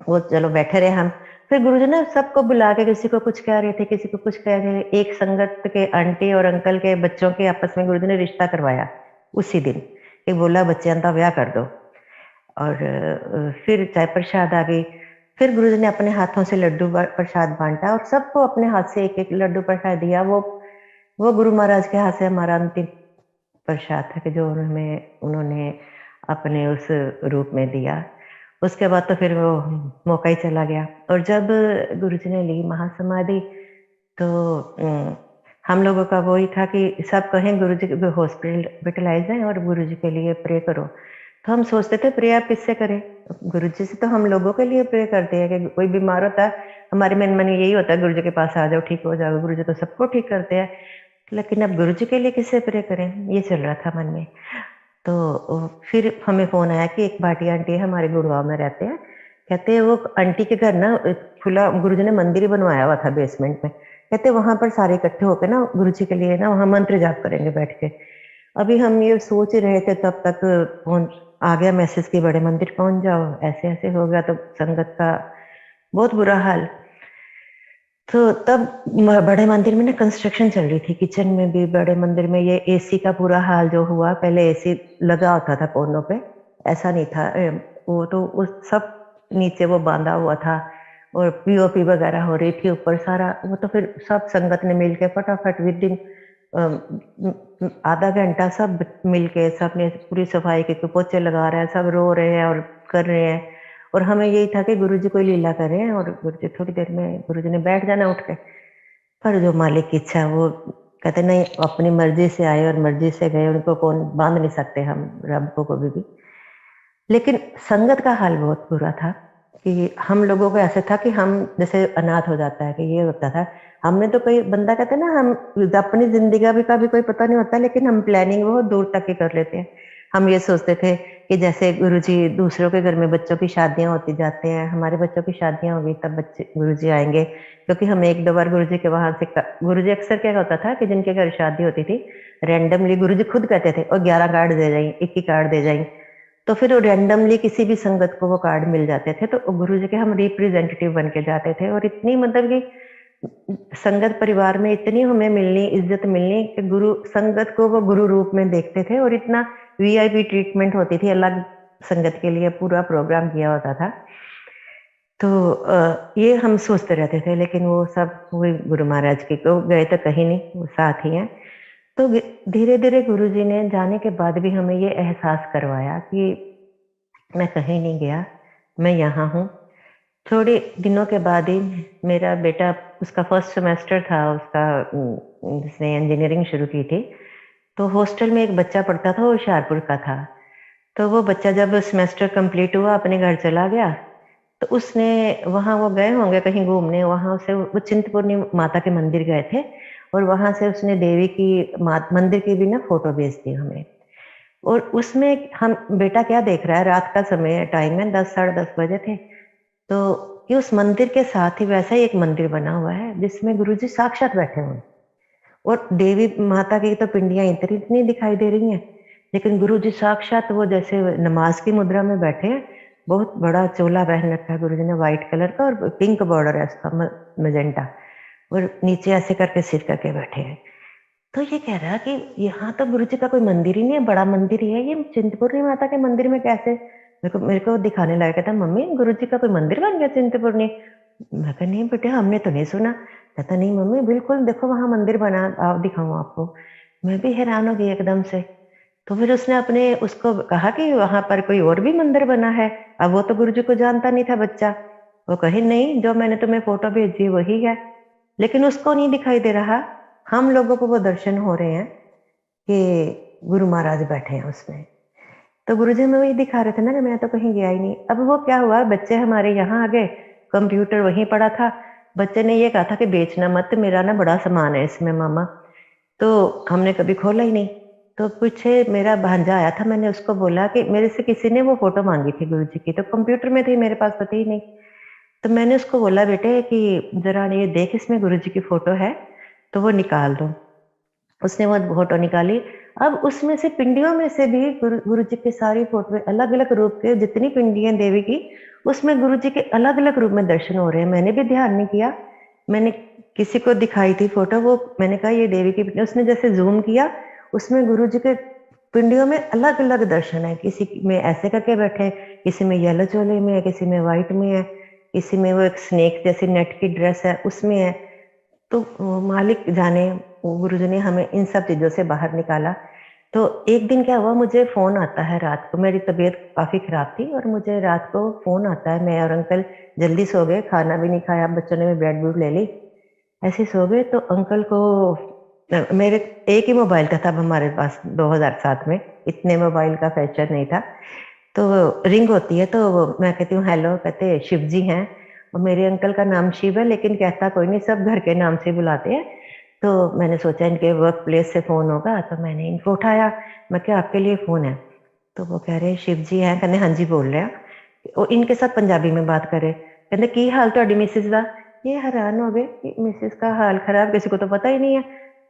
वो चलो बैठे रहे हम। फिर गुरु जी ने सबको बुला के किसी को कुछ कह रहे थे, किसी को कुछ कह रहे थे। एक संगत के आंटी और अंकल के बच्चों के आपस में गुरु जी ने रिश्ता करवाया उसी दिन, कि बोला बच्चों का ब्याह कर दो। और फिर चाय प्रसाद आ गई। फिर गुरुजी ने अपने हाथों से लड्डू प्रसाद बांटा और सबको अपने हाथ से एक एक लड्डू प्रसाद दिया। वो गुरु महाराज के हाथ से हमारा अंतिम प्रसाद था कि जो हमें उन्होंने अपने उस रूप में दिया। उसके बाद तो फिर वो मौका ही चला गया। और जब गुरुजी ने ली महासमाधि तो हम लोगों का वही था कि सब कहें गुरुजी हॉस्पिटलाइज हैं और गुरुजी के लिए प्रे करो। तो हम सोचते थे प्रे आप किससे करें, गुरुजी से तो हम लोगों के लिए प्रे करते हैं कि कोई बीमार होता है, हमारे मन में यही होता है गुरुजी के पास आ जाओ ठीक हो जाओगे, गुरुजी तो सबको ठीक करते हैं, लेकिन अब गुरुजी के लिए किससे प्रे करें, ये चल रहा था मन में। तो फिर हमें फोन आया कि एक भाटी आंटी है हमारे गुड़गांव में रहते हैं, कहते हैं वो आंटी के घर ना खुला गुरुजी ने मंदिर ही बनवाया हुआ था बेसमेंट में, कहते वहां पर सारे इकट्ठे होकर ना गुरुजी के लिए ना वहां मंत्र जाप करेंगे बैठ के। अभी हम ये सोच ही रहे थे तब तक फोन आ गया मैसेज कि बड़े मंदिर पहुंच जाओ, ऐसे ऐसे हो गया। तो संगत का बहुत बुरा हाल। तो तब बड़े मंदिर में ना कंस्ट्रक्शन चल रही थी, किचन में भी बड़े मंदिर में ये एसी का पूरा हाल जो हुआ, पहले एसी लगा होता था कोनों पे, ऐसा नहीं था। वो तो उस सब नीचे वो बांधा हुआ था और पीओपी वगैरह हो रही थी ऊपर सारा। वो तो फिर सब संगत ने मिलके फटाफट विद इन आधा घंटा सब मिलके सबने पूरी सफाई की, पोछे लगा रहे हैं, सब रो रहे हैं और कर रहे हैं। और हमें यही था कि गुरुजी कोई लीला कर रहे हैं और गुरुजी थोड़ी देर में गुरुजी ने बैठ जाना उठ के। पर जो मालिक की इच्छा, वो कहते नहीं, अपनी मर्जी से आए और मर्जी से गए, उनको कौन बांध नहीं सकते हम रब को कभी भी। लेकिन संगत का हाल बहुत बुरा था कि हम लोगों को ऐसे था कि हम जैसे अनाथ हो जाता है कि ये होता था। हमने तो कोई बंदा कहते हैं ना, हम अपनी जिंदगी का भी कोई पता नहीं होता, लेकिन हम प्लानिंग बहुत दूर तक की कर लेते हैं। हम ये सोचते थे कि जैसे गुरुजी दूसरों के घर में बच्चों की शादियां होती जाते हैं, हमारे बच्चों की शादियां होगी तब बच्चे गुरुजी आएंगे। क्योंकि हम एक दो बार गुरुजी के वहां से गुरुजी अक्सर क्या होता था कि जिनके घर शादी होती थी, रैंडमली गुरुजी खुद कहते थे और 11 कार्ड दे जाएंगे, 21 कार्ड दे जाएंगे। तो फिर वो रैंडमली किसी भी संगत को वो कार्ड मिल जाते थे, तो गुरु जी के हम रिप्रेजेंटेटिव बन के जाते थे। और इतनी मतलब कि संगत परिवार में इतनी हमें मिलनी, इज्जत मिलनी कि गुरु संगत को वो गुरु रूप में देखते थे और इतना वीआईपी ट्रीटमेंट होती थी, अलग संगत के लिए पूरा प्रोग्राम किया होता था। तो ये हम सोचते रहते थे, लेकिन वो सब वही गुरु महाराज की को गए तो कहीं नहीं, वो साथ ही हैं। तो धीरे धीरे गुरुजी ने जाने के बाद भी हमें ये एहसास करवाया कि मैं कहीं नहीं गया, मैं यहाँ हूँ। थोड़े दिनों के बाद ही मेरा बेटा, उसका फर्स्ट सेमेस्टर था उसका, जिसने इंजीनियरिंग शुरू की थी, तो हॉस्टल में एक बच्चा पढ़ता था, वो होशियारपुर का था। तो वो बच्चा जब सेमेस्टर कंप्लीट हुआ अपने घर चला गया, तो उसने वहाँ, वो गए होंगे कहीं घूमने, वहाँ से वो चिंतपूर्णी माता के मंदिर गए थे और वहाँ से उसने देवी की मंदिर की भी ना फोटो भेज दी हमें। और उसमें हम, बेटा क्या देख रहा है, रात का समय टाइम है, 10 साढ़े 10 बजे थे, तो कि उस मंदिर के साथ ही वैसा ही एक मंदिर बना हुआ है जिसमें गुरुजी साक्षात बैठे हुए हैं। और देवी माता की तो पिंडियां इतनी इतनी दिखाई दे रही हैं, लेकिन गुरुजी साक्षात वो जैसे नमाज की मुद्रा में बैठे हैं। बहुत बड़ा चोला पहन रखा है गुरुजी ने, व्हाइट कलर का, और पिंक बॉर्डर है उसका, मजेंटा, और नीचे ऐसे करके सिर करके बैठे हैं। तो ये कह रहा कि यहाँ तो गुरुजी का कोई मंदिर ही नहीं है, बड़ा मंदिर ही है, ये चिंतपूर्णी माता के मंदिर में कैसे? मेरे को दिखाने लगा, कहता मम्मी गुरुजी का कोई मंदिर बन गया चिंतपूर्णी। मैं कहा नहीं बेटे, हमने तो नहीं सुना। कहता नहीं मम्मी, बिल्कुल देखो वहां मंदिर बना, आओ दिखाऊं आपको। मैं भी हैरान हो गई एकदम से। तो फिर उसने अपने उसको कहा कि वहां पर कोई और भी मंदिर बना है। अब वो तो गुरुजी को जानता नहीं था बच्चा। वो कहे नहीं, जो मैंने तुम्हें फोटो भेजी वही है। लेकिन उसको नहीं दिखाई दे रहा, हम लोगों को वो दर्शन हो रहे हैं कि गुरु महाराज बैठे हैं उसमें। तो गुरुजी हमें वही दिखा रहे थे ना कि मैं तो कहीं गया ही नहीं। अब वो क्या हुआ, बच्चे हमारे यहाँ आ गए, कंप्यूटर वहीं पड़ा था। बच्चे ने ये कहा था कि बेचना मत, मेरा ना बड़ा सामान है इसमें मामा। तो हमने कभी खोला ही नहीं। तो पीछे मेरा भांजा आया था, मैंने उसको बोला कि मेरे से किसी ने वो फोटो मांगी थी गुरुजी की, तो कंप्यूटर में थी, मेरे पास तो थी नहीं। तो मैंने उसको बोला बेटे कि जरा ये देख, इसमें गुरुजी की फोटो है तो वो निकाल दो। उसने वो फोटो निकाली। अब उसमें से पिंडियों में से भी गुरु जी की सारी फोटो, अलग अलग रूप के जितनी पिंडियां देवी की, उसमें गुरु जी के अलग अलग रूप में दर्शन हो रहे हैं। मैंने भी ध्यान नहीं किया, मैंने किसी को दिखाई थी फोटो, वो मैंने कहा ये देवी की पिंडी, उसने जैसे जूम किया, उसमें गुरु जी के पिंडियों में अलग अलग दर्शन है। किसी में ऐसे करके बैठे, किसी में येलो चोले में है, किसी में व्हाइट में है, किसी में वो एक स्नेक जैसी नेट की ड्रेस है उसमें है। तो मालिक जाने, वो गुरुजी ने हमें इन सब चीजों से बाहर निकाला। तो एक दिन क्या हुआ, मुझे फोन आता है रात को, मेरी तबीयत काफी खराब थी और मुझे रात को फोन आता है। मैं और अंकल जल्दी सो गए, खाना भी नहीं खाया, बच्चों ने भी बेड बूड ले ली, ऐसे सो गए। तो अंकल को, मेरे एक ही मोबाइल था तब हमारे पास 2007 में, इतने मोबाइल का फैशन नहीं था। तो रिंग होती है, तो मैं कहती हूँ हेलो, कहते शिव जी हैं। और मेरे अंकल का नाम शिव है, लेकिन कहता कोई नहीं, सब घर के नाम से बुलाते हैं। तो मैंने सोचा इनके वर्क प्लेस से फोन होगा, तो मैंने इनको उठाया। मैं क्या आपके लिए फोन है? तो वो कह रहे शिव जी हैं, कहते हाँ जी बोल रहे हैं। वो इनके साथ पंजाबी में बात करे, कहते की हाल ਤੁਹਾਡੀ मिसिस का? ये हैरान हो गए कि मिसिस का हाल खराब, किसी को तो पता ही नहीं है।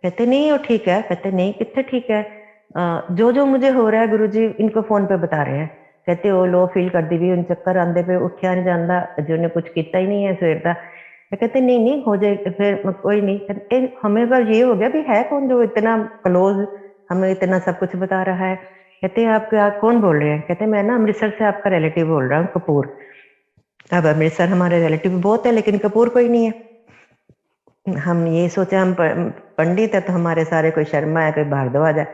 कहते नहीं वो ठीक है। कहते नहीं कितने ठीक है, जो जो मुझे हो रहा है गुरुजी इनको फोन पे बता रहे हैं। कहते वो लो फील करती भी, उन चक्कर आंदे पे, उठिया नहीं जाता, जो ने कुछ किया ही नहीं है सवेर का। मैं कहते नहीं नहीं हो जाए, फिर कोई नहीं। कहते हमें बस ये हो गया भी है कौन जो इतना क्लोज हमें इतना सब कुछ बता रहा है। कहते हैं आप क्या कौन बोल रहे हैं? कहते मैं ना अमृतसर से आपका रिलेटिव बोल रहा हूँ, कपूर। अब अमृतसर हमारे रिलेटिव बहुत है लेकिन कपूर कोई नहीं है। हम ये सोचे हम पंडित है तो हमारे सारे कोई शर्मा है, कोई भारद्वाज है।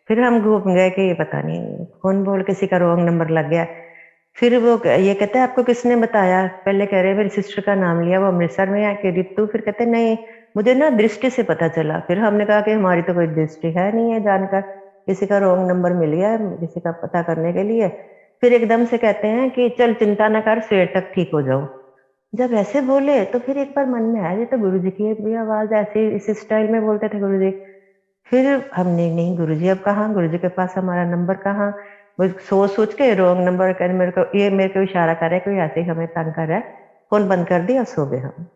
फिर हम घूम गए कि पता नहीं कौन बोल किसी का रॉन्ग नंबर लग गया। फिर वो ये कहते हैं आपको किसने बताया? पहले कह रहे मेरी सिस्टर का नाम लिया, वो अमृतसर में है कि रितु। फिर कहते नहीं मुझे ना दृष्टि से पता चला। फिर हमने कहा कि हमारी तो कोई दृष्टि है नहीं है, जानकर किसी का रॉन्ग नंबर मिल गया किसी का पता करने के लिए। फिर एकदम से कहते हैं कि चल चिंता न कर, सवेर तक ठीक हो जाओ। जब ऐसे बोले तो फिर एक बार मन में आया ये तो गुरुजी की भी आवाज ऐसे इस स्टाइल में बोलते थे गुरुजी। फिर हमने नहीं गुरुजी अब कहाँ, गुरुजी के पास हमारा नंबर कहाँ। वो सोच सोच के रॉन्ग नंबर कर मेरे को इशारा कर रहा है, कोई ऐसे ही हमें तंग कर रहा है। फोन बंद कर दिया, सो गए हम।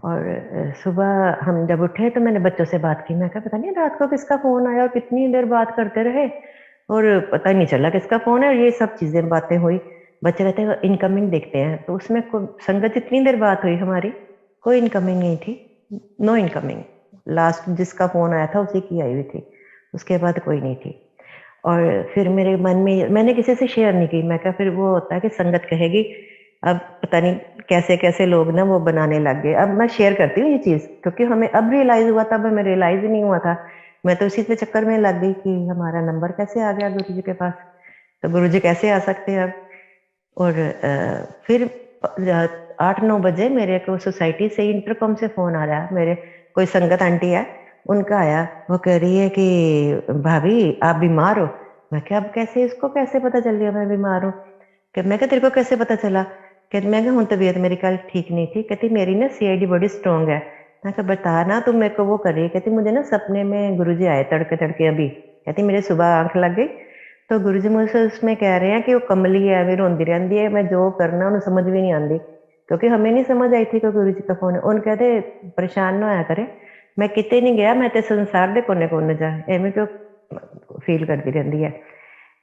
और सुबह हम जब उठे तो मैंने बच्चों से बात की। मैं कहा पता नहीं रात को किसका फोन आया और कितनी देर बात करते रहे और पता नहीं चला किसका फोन है। और ये सब चीजें बातें हुई। बच्चे कहते हैं इनकमिंग देखते हैं, तो उसमें संगत जितनी देर बात हुई हमारी, कोई इनकमिंग नहीं थी, नो इनकमिंग। लास्ट जिसका फोन आया था उसी की आई हुई थी, उसके बाद कोई नहीं थी। और फिर मेरे मन में मैंने किसी से शेयर नहीं की। मैं कहा फिर वो होता है कि संगत कहेगी, अब पता नहीं कैसे कैसे लोग ना वो बनाने लग गए। अब मैं शेयर करती हूँ ये चीज क्योंकि हमें अब रियलाइज हुआ था, अब हमें रियलाइज ही नहीं हुआ था। मैं तो इसी के चक्कर में लग गई कि हमारा नंबर कैसे आ गया गुरु जी के पास, तो गुरु जी कैसे आ सकते हैं अब। और फिर 8-9 बजे मेरे को सोसाइटी से इंटरकॉम से फोन आ रहा है, मेरे कोई संगत आंटी है उनका आया। वो कह रही है कि भाभी आप बीमार हो। मैं क्या अब कैसे, इसको कैसे पता चल गया मैं बीमार हूँ? कि मैं क्या तेरे को कैसे पता चला? कहती मैं क्या हूँ तबीयत मेरी कल ठीक नहीं थी। कहती मेरी ना सीआईडी बड़ी स्ट्रांग है। मैं कहा बता ना तुम मेरे को वो कर रही है। कहती मुझे ना सपने में गुरुजी आए तड़के तड़के अभी। कहती मेरे सुबह आंख लग गई तो गुरुजी मुझसे उसमें कह रहे हैं कि वो कमली है, भी रोंदी रहती है, मैं जो करना उन्हें समझ भी नहीं आती। क्योंकि हमें नहीं समझ आई थी कि गुरुजी का फोन है। उन कहते परेशान ना होया करे, मैं किते नहीं गया, मैं तो संसार दे कोने कोने जा एवं क्यों फील करती रहती है।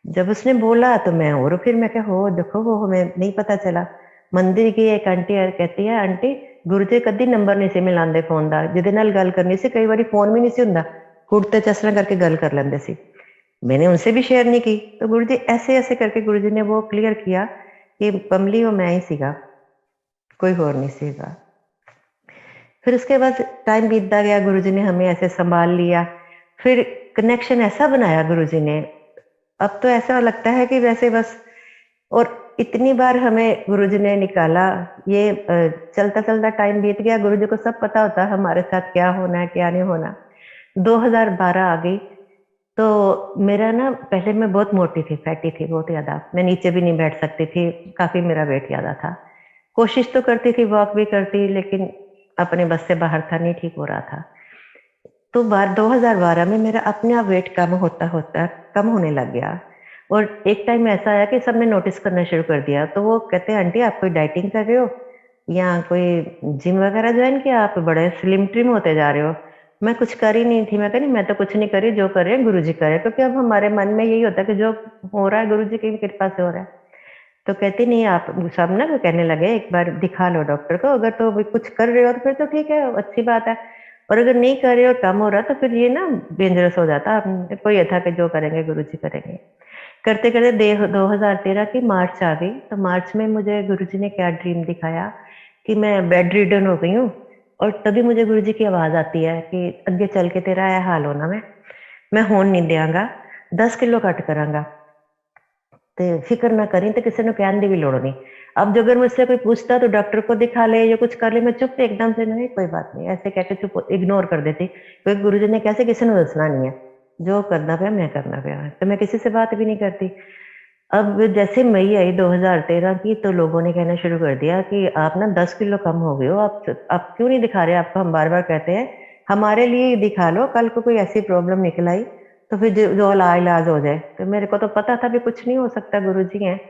जब उसने बोला तो मैं और फिर मैं क्या हो देखो वो हमें नहीं पता चला। मंदिर की एक आंटी कहती है आंटी गुरु जी कदी नंबर नहीं से मिलाते फोन का, जिदे नाल गल करनी सी कई बार फोन भी नहीं सी हुंदा, कुड़ते चसना करके गल कर लेंदे सी। मैंने उनसे भी शेयर नहीं की तो गुरु जी ऐसे ऐसे करके गुरु जी ने वो क्लियर किया कि कमली वो मैं ही सीगा, कोई और नहीं सीगा। फिर उसके बाद टाइम बीतता गया, गुरु जी ने हमें ऐसे संभाल लिया। फिर कनेक्शन ऐसा बनाया गुरु जी ने, अब तो ऐसा लगता है कि वैसे बस। और इतनी बार हमें गुरुजी ने निकाला। ये चलता चलता टाइम बीत गया, गुरुजी को सब पता होता हमारे साथ क्या होना है क्या नहीं होना। 2012 आ गई तो मेरा ना पहले मैं बहुत मोटी थी, फैटी थी बहुत ज्यादा, मैं नीचे भी नहीं बैठ सकती थी, काफी मेरा वेट ज्यादा था। कोशिश तो करती थी, वॉक भी करती, लेकिन अपने बस से बाहर था, नहीं ठीक हो रहा था। तो बार 2012 में मेरा अपने आप वेट कम होता होता कम होने लग गया। और एक टाइम ऐसा आया कि सबने नोटिस करना शुरू कर दिया। तो वो कहते हैं आंटी आप कोई डाइटिंग कर रहे हो या कोई जिम वगैरह ज्वाइन किया, आप बड़े स्लिम ट्रिम होते जा रहे हो। मैं कुछ कर ही नहीं थी, मैं कह मैं तो कुछ नहीं करी, जो कर रहे हैं गुरु जी करे, क्योंकि अब हमारे मन में यही होता है कि जो हो रहा है गुरु जी की कृपा से हो रहा है। तो कहती नहीं आप सब ना कहने लगे एक बार दिखा लो डॉक्टर को, अगर तो कुछ कर रहे हो तो फिर तो ठीक है अच्छी बात है, और अगर नहीं कर रहे हो कम हो रहा तो फिर ये ना डेंजरस हो जाता। कोई ये था कि जो करेंगे गुरु जी करेंगे। करते करते 2013 की मार्च आ गई। तो मार्च में मुझे गुरुजी ने क्या ड्रीम दिखाया कि मैं बेड रिडन हो गई हूँ। और तभी मुझे गुरुजी की आवाज आती है कि अगे चल के तेरा यह हाल होना, मैं होन नहीं देंगा, 10 किलो कट करांगा, ते फिक्र ना करी, तो किसी ने कहने की भी लोड़ नहीं। अब जो अगर मुझसे कोई पूछता तो डॉक्टर को दिखा ले या कुछ कर ले, मैं चुप एकदम से नहीं कोई बात नहीं ऐसे कहते चुप इग्नोर कर देती, क्योंकि गुरुजी ने कैसे किसी ने दसना नहीं है, जो करना पाया मैं करना पाया, तो मैं किसी से बात भी नहीं करती। अब जैसे मई आई 2013 की तो लोगों ने कहना शुरू कर दिया कि आप ना 10 किलो कम हो गए हो, आप क्यों नहीं दिखा रहे? आपको हम बार बार कहते हैं हमारे लिए ही दिखा लो, कल को कोई ऐसी प्रॉब्लम निकल आई तो फिर जो इलाज हो जाए। तो मेरे को तो पता था भी कुछ नहीं हो सकता, गुरुजी हैं,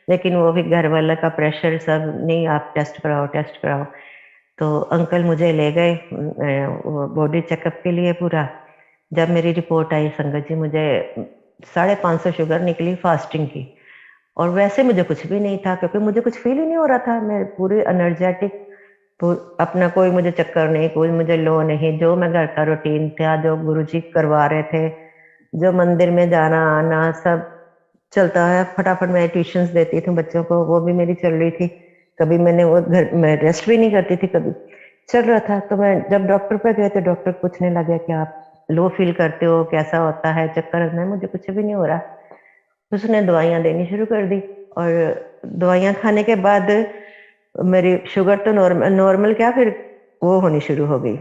लेकिन वो भी घर वाले का प्रेशर सब, नहीं आप टेस्ट कराओ टेस्ट कराओ। तो अंकल मुझे ले गए बॉडी चेकअप के लिए पूरा। जब मेरी रिपोर्ट आई संगत जी, मुझे 550 शुगर निकली फास्टिंग की। और वैसे मुझे कुछ भी नहीं था क्योंकि मुझे कुछ फील ही नहीं हो रहा था, मैं पूरी एनर्जेटिक, तो अपना कोई मुझे चक्कर नहीं, कोई मुझे लो नहीं, जो मैं घर का रूटीन था, जो गुरुजी करवा रहे थे, जो मंदिर में जाना आना सब चलता है। फटाफट मैं ट्यूशंस देती थी बच्चों को, वो भी मेरी चल रही थी। कभी मैंने वो घर में रेस्ट भी नहीं करती थी, कभी चल रहा था। तो मैं जब डॉक्टर पे गए तो डॉक्टर पूछने लगे कि आप लो फील करते हो, कैसा होता है, चक्कर आता है? मुझे कुछ भी नहीं हो रहा। उसने दवाइयाँ देनी शुरू कर दी और दवाइयाँ खाने के बाद मेरी शुगर तो नॉर्मल नॉर्मल क्या, फिर वो होनी शुरू हो गई,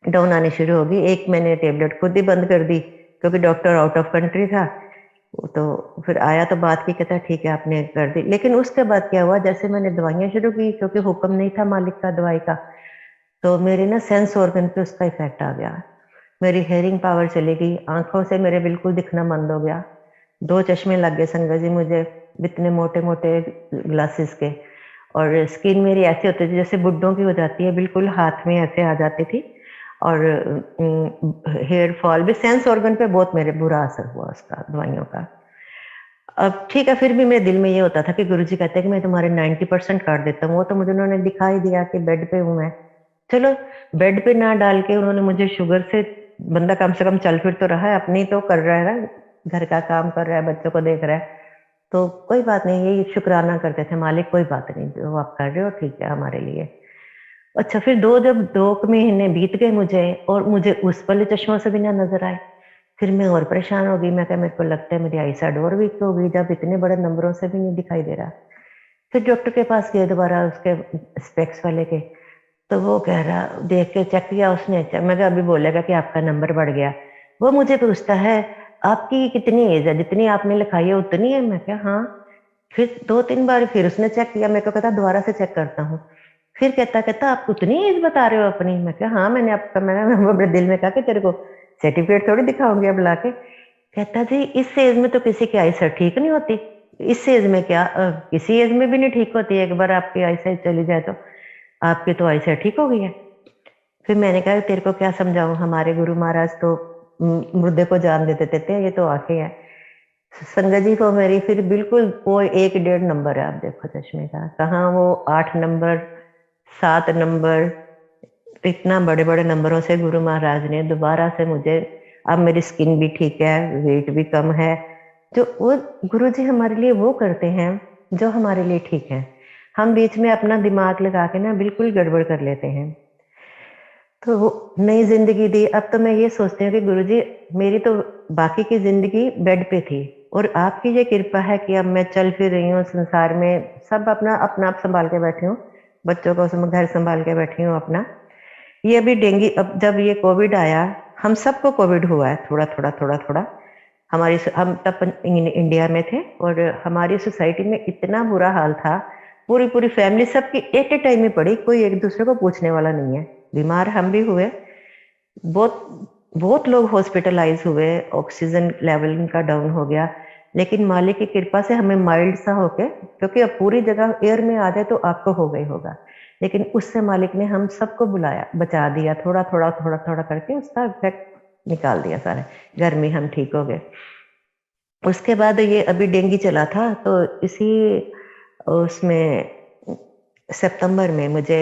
डाउन आनी शुरू हो गई। एक मैंने टेबलेट खुद ही बंद कर दी क्योंकि डॉक्टर आउट ऑफ कंट्री था। तो फिर आया तो बात की, कहता ठीक है आपने कर दी। लेकिन उसके बाद क्या हुआ, जैसे मैंने दवाइयाँ शुरू की, क्योंकि हुक्म नहीं था मालिक का दवाई का, तो मेरे ना सेंस ऑर्गन पे उसका इफेक्ट आ गया। मेरी हेयरिंग पावर चली गई, आंखों से मेरे बिल्कुल दिखना बंद हो गया। 2 चश्मे लग गए संगत जी मुझे, इतने मोटे मोटे ग्लासेस के। और स्किन मेरी ऐसी होती थी जैसे बुड्ढों की हो जाती है, बिल्कुल हाथ में ऐसे आ जाती थी। और हेयर फॉल भी, सेंस ऑर्गन पे बहुत मेरे बुरा असर हुआ उसका, दवाइयों का। अब ठीक है, फिर भी मेरे दिल में ये होता था कि गुरुजी कहते हैं कि मैं तुम्हारे 90% काट देता हूँ। वो तो मुझे उन्होंने दिखा ही दिया कि बेड पे हूँ मैं। चलो, बेड पे ना डाल के उन्होंने मुझे शुगर से, बंदा कम से कम चल फिर तो रहा है, अपनी तो कर रहा है ना, घर का काम कर रहा है, बच्चों को देख रहा है, तो कोई बात नहीं, यही शुक्राना करते थे, मालिक कोई बात नहीं, जो आप कर रहे हो ठीक है हमारे लिए। अच्छा, फिर जब 2 महीने बीत गए मुझे, और मुझे उस वाले चश्मों से भी ना नजर आए, फिर मैं और परेशान हो गई। मैं क्या, मेरे को लगता है मेरी आई साइड और वीक हो गई, जब इतने बड़े नंबरों से भी नहीं दिखाई दे रहा। फिर डॉक्टर के पास गए दोबारा, उसके स्पेक्स वाले के। तो वो कह रहा, देख के चेक किया उसने, मैं कहा अभी बोलेगा कि आपका नंबर बढ़ गया। वो मुझे पूछता है आपकी कितनी एज है, जितनी आपने लिखाई है उतनी है? मैं क्या हाँ। फिर 2-3 बार फिर उसने चेक किया, मेरे को कहता दोबारा से चेक करता हूँ। फिर कहता कहता आप उतनी एज बता रहे हो अपनी? मैं क्या हाँ, मैंने अपने दिल में कहा कि तेरे को सर्टिफिकेट थोड़ी दिखाऊंगी अब लाके। कहता जी इस एज में तो किसी की आईसाइट ठीक नहीं होती। इस एज में क्या, किसी एज में भी नहीं ठीक होती, एक बार आपकी आईसाइट चली जाए तो। आपकी तो आईसाइट ठीक हो गई है। फिर मैंने कहा तेरे को क्या समझाऊं, हमारे गुरु महाराज तो मुर्दे को जान दे देते थे, ये तो आंखें हैं। संगत जी को मेरी फिर बिल्कुल वो 1-1.5 नंबर है, आप देखो चश्मे का, कहाँ वो 8 नंबर, 7 नंबर, इतना बड़े बड़े नंबरों से गुरु महाराज ने दोबारा से मुझे, अब मेरी स्किन भी ठीक है, वेट भी कम है। जो वो गुरु जी हमारे लिए वो करते हैं जो हमारे लिए ठीक है, हम बीच में अपना दिमाग लगा के ना बिल्कुल गड़बड़ कर लेते हैं। तो वो नई जिंदगी दी। अब तो मैं ये सोचती हूँ कि गुरुजी, मेरी तो बाकी की जिंदगी बेड पे थी, और आपकी ये कृपा है कि अब मैं चल फिर रही हूँ संसार में, सब अपना अपना आप संभाल के बैठी हूँ, बच्चों को घर संभाल के बैठी हूँ अपना। ये अभी डेंगू, अब जब ये कोविड आया, हम सबको कोविड हुआ है, थोड़ा थोड़ा थोड़ा थोड़ा। हम तब इंडिया में थे, और हमारी सोसाइटी में इतना बुरा हाल था, पूरी पूरी फैमिली सबकी एक ही टाइम में पड़ी, कोई एक दूसरे को पूछने वाला नहीं है। बीमार हम भी हुए, बहुत बहुत लोग हॉस्पिटलाइज हुए, ऑक्सीजन लेवल इनका डाउन हो गया। लेकिन मालिक की कृपा से हमें माइल्ड सा होके, क्योंकि अब पूरी जगह एयर में आ जाए तो आपको हो गई होगा, लेकिन उससे मालिक ने हम सबको बुलाया, बचा दिया, थोड़ा थोड़ा थोड़ा थोड़ा करके उसका इफेक्ट निकाल दिया सारे। घर में हम ठीक हो गए। उसके बाद ये अभी डेंगू चला था, तो इसी उसमें सितंबर में मुझे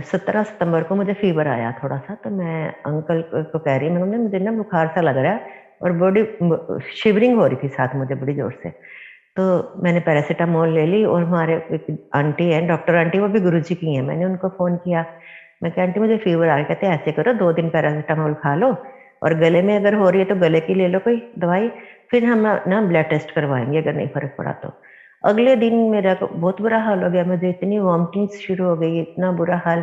17 सितंबर को मुझे फीवर आया थोड़ा सा। तो मैं अंकल को कह रही, मैंने मुझे ना बुखार सा लग रहा है, और बॉडी शिवरिंग हो रही थी साथ मुझे बड़ी जोर से। तो मैंने पैरासीटामोल ले ली, और हमारे एक आंटी है, डॉक्टर आंटी, वो भी गुरुजी की हैं, मैंने उनको फोन किया। मैं कहा आंटी मुझे फीवर आ रहा है। कहते ऐसे करो 2 दिन पैरासीटामोल खा लो, और गले में अगर हो रही है तो गले की ले लो कोई दवाई, फिर हम ना ब्लड टेस्ट करवाएंगे अगर नहीं फर्क पड़ा तो। अगले दिन मेरा बहुत बुरा हाल हो गया, मुझे इतनी वॉमिटिंग्स शुरू हो गई, इतना बुरा हाल।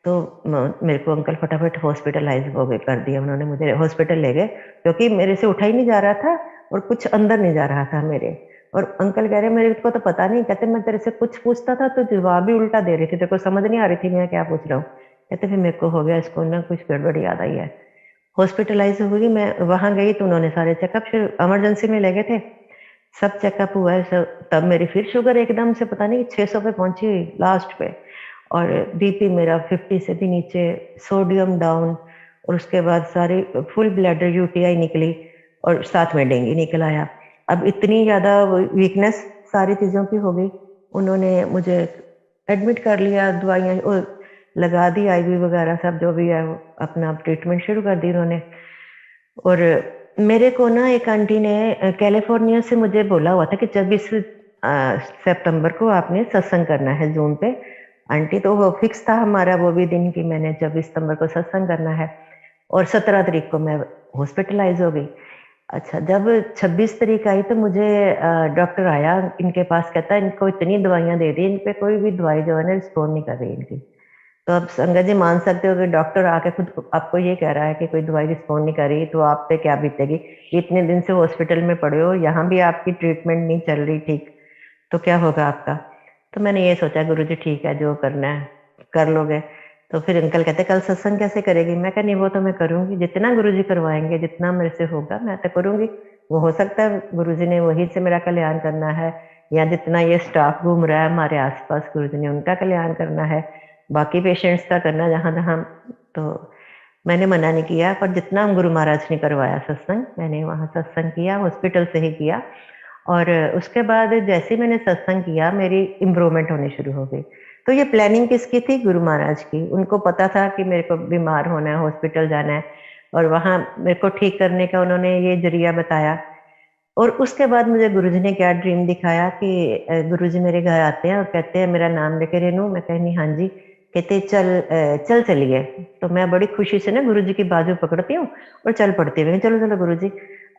तो मेरे को अंकल फटाफट हॉस्पिटलाइज हो गए, कर दिया उन्होंने, मुझे हॉस्पिटल ले गए, क्योंकि मेरे से उठा ही नहीं जा रहा था, और कुछ अंदर नहीं जा रहा था मेरे। और अंकल कह रहे मेरे को तो पता नहीं, कहते मैं तेरे से कुछ पूछता था तो जवाब ही उल्टा दे रही थी, तेरे को समझ नहीं आ रही थी मैं क्या पूछ रहा हूँ। कहते फिर मेरे को हो गया, इसको ना कुछ गड़बड़ याद आई है। हॉस्पिटलाइज हुई, मैं वहां गई तो उन्होंने सारे चेकअप, फिर इमरजेंसी में ले गए थे, सब चेकअप हुआ है सब। तब मेरी फिर शुगर एकदम से पता नहीं 600 पे पहुंची लास्ट पे, और बीपी मेरा 50 से भी नीचे, सोडियम डाउन, और उसके बाद सारी फुल ब्लैडर यूटीआई निकली, और साथ में डेंगू निकल आया। अब इतनी ज़्यादा वीकनेस सारी चीज़ों की हो गई, उन्होंने मुझे एडमिट कर लिया, दवाइयाँ लगा दी IV वगैरह सब जो भी है, वो अपना ट्रीटमेंट शुरू कर दी उन्होंने। और मेरे को ना एक आंटी ने कैलिफोर्निया से मुझे बोला हुआ था कि 24 सितंबर को आपने सत्संग करना है ज़ूम पे। आंटी तो वो फिक्स था हमारा वो भी दिन कि मैंने 24 सितंबर को सत्संग करना है, और 17 तारीख को मैं हॉस्पिटलाइज हो गई। अच्छा, जब 26 तारीख आई तो मुझे डॉक्टर आया इनके पास, कहता है इनको इतनी दवाइयाँ दे दी, इन पे कोई भी दवाई जो है ना रिस्पॉन्ड नहीं कर रही इनकी। तो अब संगत जी मान सकते हो कि डॉक्टर आके खुद आपको ये कह रहा है कि कोई दवाई रिस्पॉन्ड नहीं कर रही, तो आप पे क्या बीतेगी। इतने दिन से हॉस्पिटल में पड़े हो, यहाँ भी आपकी ट्रीटमेंट नहीं चल रही ठीक, तो क्या होगा आपका। तो मैंने ये सोचा गुरुजी ठीक है, जो करना है कर लोगे। तो फिर अंकल कहते कल सत्संग कैसे करेगी। मैं कहा नहीं वो तो मैं करूंगी, जितना गुरुजी करवाएंगे, जितना मेरे से होगा मैं तो करूंगी। वो हो सकता है गुरुजी ने वही से मेरा कल्याण करना है, या जितना ये स्टाफ घूम रहा है हमारे आसपास गुरुजी ने उनका कल्याण करना है, बाकी पेशेंट्स का करना जहाँ जहाँ। तो मैंने मना नहीं किया, पर जितना हम गुरु महाराज ने करवाया सत्संग, मैंने वहाँ सत्संग किया, हॉस्पिटल से ही किया। और उसके बाद जैसे ही मैंने सत्संग किया मेरी इम्प्रूवमेंट होनी शुरू हो गई। तो ये प्लानिंग किसकी थी? गुरु महाराज की। उनको पता था कि मेरे को बीमार होना है, हॉस्पिटल जाना है, और वहाँ मेरे को ठीक करने का उन्होंने ये जरिया बताया। और उसके बाद मुझे गुरुजी ने क्या ड्रीम दिखाया कि गुरुजी मेरे घर आते हैं और कहते हैं मेरा नाम लेके रेनू। मैं कहनी हाँ जी। कहते चल चलिए। तो मैं बड़ी खुशी से ना गुरुजी की बाजू पकड़ती हूँ और चल पड़ती हूँ, चलो चलो गुरुजी।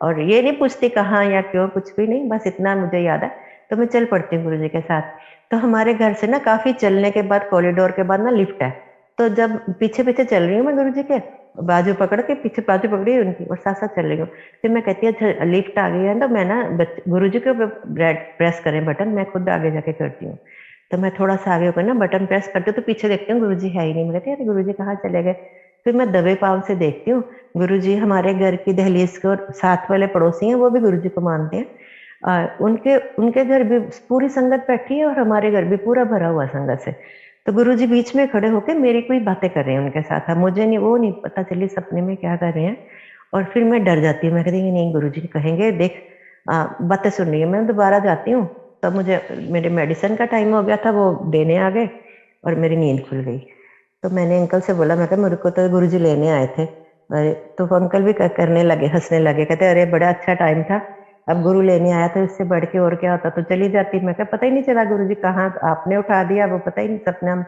और ये नहीं पूछती कहाँ या क्यों, कुछ भी नहीं, बस इतना मुझे याद है। तो मैं चल पड़ती हूँ गुरुजी के साथ। तो हमारे घर से ना काफी चलने के बाद, कॉरिडोर के बाद ना लिफ्ट है। तो जब पीछे पीछे चल रही हूँ मैं गुरुजी के, बाजू पकड़ के, पीछे बाजू पकड़ी है उनकी और साथ साथ चल रही हूँ। फिर मैं कहती अच्छा लिफ्ट आ गई है, तो मैं ना गुरुजी के प्रेस करें बटन, मैं खुद आगे जाके करती हूँ। तो मैं थोड़ा सा आगे होकर ना बटन प्रेस करती हूँ, तो पीछे देखती हूँ गुरुजी है ही नहीं। मैं कहती अरे गुरुजी कहाँ चले गए। फिर मैं दबे पाँव से देखती हूँ गुरुजी हमारे घर की दहलीज के, और साथ वाले पड़ोसी हैं वो भी गुरुजी को मानते हैं। उनके उनके घर भी पूरी संगत बैठी है और हमारे घर भी पूरा भरा हुआ संगत से। तो गुरुजी बीच में खड़े होकर मेरी कोई बातें कर रहे हैं उनके साथ। अब मुझे नहीं, वो नहीं पता चली सपने में क्या कर रहे हैं। और फिर मैं डर जाती हूँ, मैं कहती नहीं गुरुजी कहेंगे देख बातें सुन रही है। मैं दोबारा जाती हूँ, तब मुझे मेरे मेडिसिन का टाइम हो गया था, वो देने आ गए और मेरी नींद खुल गई। तो मैंने अंकल से बोला, मैं कहा मेरे को तो गुरुजी लेने आए थे। अरे तो अंकल भी करने लगे, हंसने लगे, कहते अरे बड़ा अच्छा टाइम था, अब गुरु लेने आया था, इससे बढ़ के और क्या होता, तो चली जाती। मैं कहा पता ही नहीं चला गुरुजी कहाँ आपने उठा दिया, वो पता ही नहीं सपना में।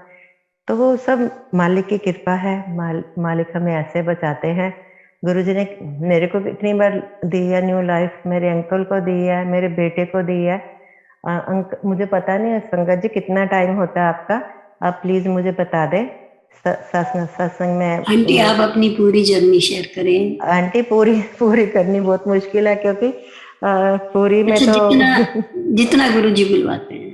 तो वो सब मालिक की कृपा है। मालिक हमें ऐसे बचाते हैं। गुरुजी ने मेरे को कितनी बार दी है न्यू लाइफ, मेरे अंकल को दी है, मेरे बेटे को दी है। मुझे पता नहीं है संगत जी कितना टाइम होता है आपका, आप प्लीज मुझे बता दें। सत्संग आंटी में आप अपनी पूरी जर्नी शेयर करें। आंटी पूरी पूरी करनी बहुत मुश्किल है, क्योंकि पूरी में अच्छा, तो जितना जितना गुरु जी बुलवाते हैं।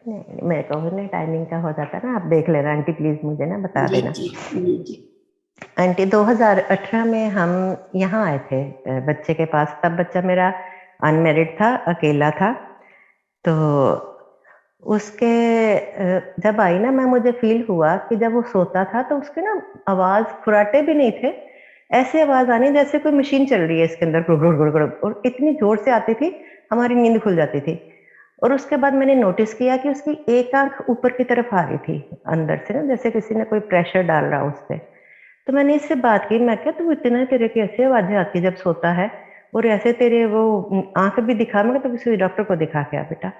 नहीं, मेरे को भी टाइमिंग का हो जाता है ना, आप देख लेना आंटी, प्लीज मुझे ना बता जी देना। जी जी जी। आंटी 2018 में हम यहाँ आए थे बच्चे के पास। तब बच्चा मेरा अनमेरिड था, अकेला था। तो उसके जब आई ना मैं, मुझे फील हुआ कि जब वो सोता था तो उसके ना आवाज, फुराटे भी नहीं थे, ऐसी आवाज आनी जैसे कोई मशीन चल रही है इसके अंदर, गुड़ गुड़ गुड़ गुड़, और इतनी जोर से आती थी हमारी नींद खुल जाती थी। और उसके बाद मैंने नोटिस किया कि उसकी एक आंख ऊपर की तरफ आ रही थी अंदर से ना, जैसे किसी ने कोई प्रेशर डाल रहा उस पे। तो मैंने इससे बात की, मैं क्या तू इतना तेरे की ऐसी आवाजें आती है जब सोता है, और ऐसे तेरे वो आंख भी दिखा। मैं तो किसी डॉक्टर को दिखा के आ बेटा।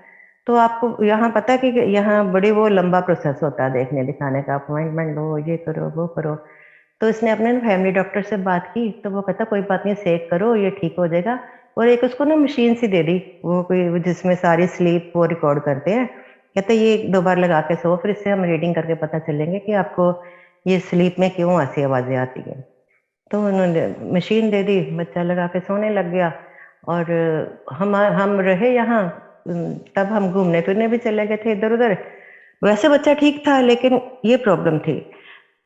तो आपको यहाँ पता है कि यहाँ बड़ी वो लंबा प्रोसेस होता है देखने दिखाने का, अपॉइंटमेंट लो, ये करो वो करो। तो इसने अपने फैमिली डॉक्टर से बात की, तो वो कहता कोई बात नहीं, सेक करो ये ठीक हो जाएगा। और एक उसको ना मशीन सी दे दी, वो कोई जिसमें सारी स्लीप वो रिकॉर्ड करते हैं। कहते ये 2 बार लगा के सो, फिर इससे हम रीडिंग करके पता चलेंगे कि आपको ये स्लीप में क्यों ऐसी आवाजें आती हैं। तो उन्होंने मशीन दे दी, बच्चा लगा के सोने लग गया। और हम रहे यहाँ। तब हम घूमने फिरने भी चले गए थे इधर उधर। वैसे बच्चा ठीक था, लेकिन ये प्रॉब्लम थी।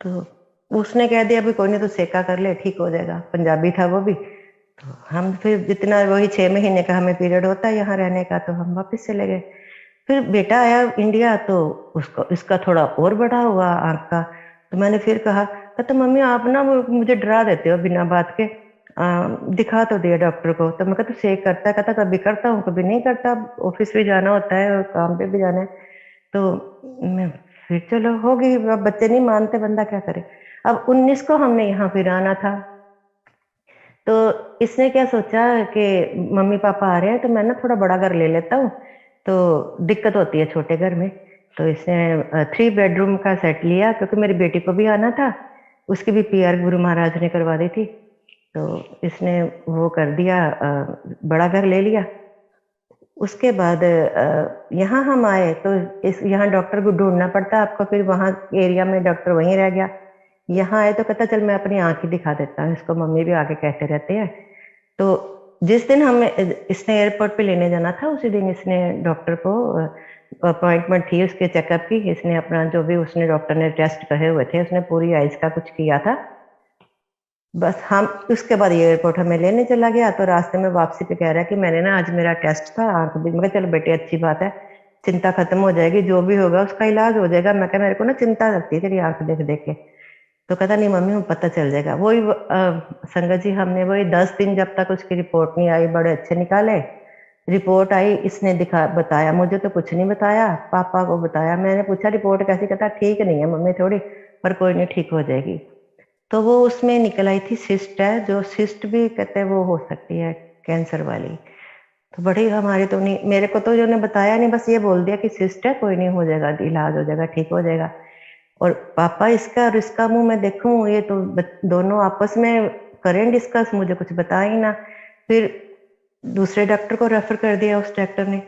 तो उसने कह दिया अभी कोई नहीं, तो सेका कर ले ठीक हो जाएगा, पंजाबी था वो भी। तो हम फिर जितना वही 6 महीने का हमें पीरियड होता है यहाँ रहने का, तो हम वापस चले गए। फिर बेटा आया इंडिया, तो उसको इसका थोड़ा और बड़ा हुआ आंख का। तो मैंने फिर कहा, कहता मम्मी आप ना वो मुझे डरा देते हो बिना बात के, दिखा तो दिया डॉक्टर को। तो मैं कहता तू सेक करता है, कहता कभी करता हूँ कभी नहीं करता, ऑफिस भी जाना होता है और काम पे भी जाना है। तो मैं फिर चलो होगी, अब बच्चे नहीं मानते, बंदा क्या करे। अब 19 को हमने यहाँ फिर आना था, तो इसने क्या सोचा कि मम्मी पापा आ रहे हैं तो मैं ना थोड़ा बड़ा घर ले लेता हूँ, तो दिक्कत होती है छोटे घर में। तो इसने 3 बेडरूम का सेट लिया, क्योंकि मेरी बेटी को भी आना था, उसकी भी पीआर गुरु महाराज ने करवा दी थी, तो इसने वो कर दिया, बड़ा घर ले लिया। उसके बाद यहाँ हम आए तो इस यहाँ डॉक्टर को ढूंढना पड़ता आपको, फिर वहाँ एरिया में डॉक्टर वहीं रह गया। यहाँ आए तो कहता चल मैं अपनी आँख ही दिखा देता हूँ इसको, मम्मी भी आके कहते रहते हैं। तो जिस दिन हमें इसने एयरपोर्ट पे लेने जाना था, उसी दिन इसने डॉक्टर को अपॉइंटमेंट थी उसके चेकअप की, इसने अपना जो भी उसने डॉक्टर ने टेस्ट कहे हुए थे, उसने पूरी आइज का कुछ किया था। बस हम उसके बाद ये एयरपोर्ट हमें लेने चला गया, तो रास्ते में वापसी पे कह रहा है कि मैंने ना आज मेरा टेस्ट था आंख भी। मैं कहा चलो बेटे अच्छी बात है, चिंता खत्म हो जाएगी, जो भी होगा उसका इलाज हो जाएगा। मैं कहा मेरे को ना चिंता लगती है तेरी आंख देख देख के। तो कहता नहीं मम्मी पता चल जाएगा। वही संगत जी, हमने वही 10 दिन जब तक उसकी रिपोर्ट नहीं आई बड़े अच्छे निकाले। रिपोर्ट आई, इसने दिखा बताया, मुझे तो कुछ नहीं बताया, पापा को बताया। मैंने पूछा रिपोर्ट कैसी, कहता ठीक नहीं है मम्मी थोड़ी, पर कोई नहीं ठीक हो जाएगी। तो वो उसमें निकल आई थी सिस्ट है, जो सिस्ट भी कहते हैं वो हो सकती है कैंसर वाली। तो बड़ी हमारी तो नहीं, मेरे को तो जो ने बताया नहीं, बस ये बोल दिया कि सिस्ट है, कोई नहीं हो जाएगा, इलाज हो जाएगा, ठीक हो जाएगा। और पापा इसका और इसका मुंह मैं देखूं, ये तो दोनों आपस में करें डिस्कस, मुझे कुछ बताया ही ना। फिर दूसरे डॉक्टर को रेफर कर दिया उस डॉक्टर ने।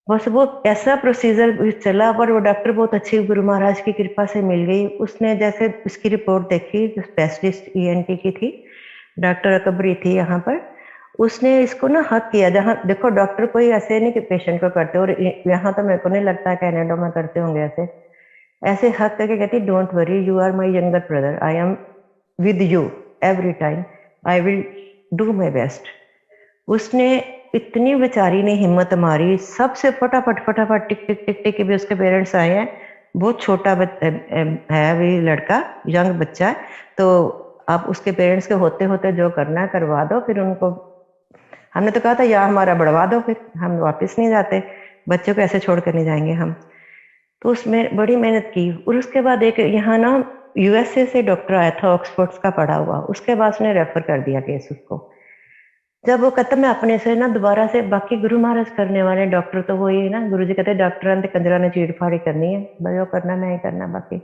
बस वो ऐसा प्रोसीजर चला, पर वो डॉक्टर बहुत अच्छी गुरु महाराज की कृपा से मिल गई। उसने जैसे उसकी रिपोर्ट देखी, जो स्पेशलिस्ट ईएनटी की थी, डॉक्टर अकबरी थी यहाँ पर, उसने इसको ना हक किया। जहाँ देखो डॉक्टर कोई ऐसे नहीं कि पेशेंट को करते, और यहाँ तो मेरे को नहीं लगता कनाडा में करते होंगे ऐसे। ऐसे हक करके कहती don't worry, you are my younger brother, I am with you every time, I will do my best. उसने इतनी बेचारी ने हिम्मत मारी, सबसे फटाफट फटाफट टिक टिक टिक टिक भी उसके पेरेंट्स आए हैं। बहुत छोटा है भी लड़का, यंग बच्चा है, तो आप उसके पेरेंट्स के होते होते जो करना है करवा दो। फिर उनको हमने तो कहा था या हमारा बढ़वा दो, फिर हम वापस नहीं जाते, बच्चों को ऐसे छोड़ कर नहीं जाएंगे हम। तो उसमें बड़ी मेहनत की। और उसके बाद एक यहाँ ना यूएसए से डॉक्टर आया था, ऑक्सफोर्ड का पढ़ा हुआ, उसके बाद उसने रेफर कर दिया केस उसको। जब वो कहता मैं अपने से ना दोबारा से, बाकी गुरु महाराज करने वाले डॉक्टर तो वो ही ना, गुरु जी कहते डॉक्टर ने कंजरा ने चीड़ फाड़ी करनी है, भाई वो करना नहीं करना बाकी।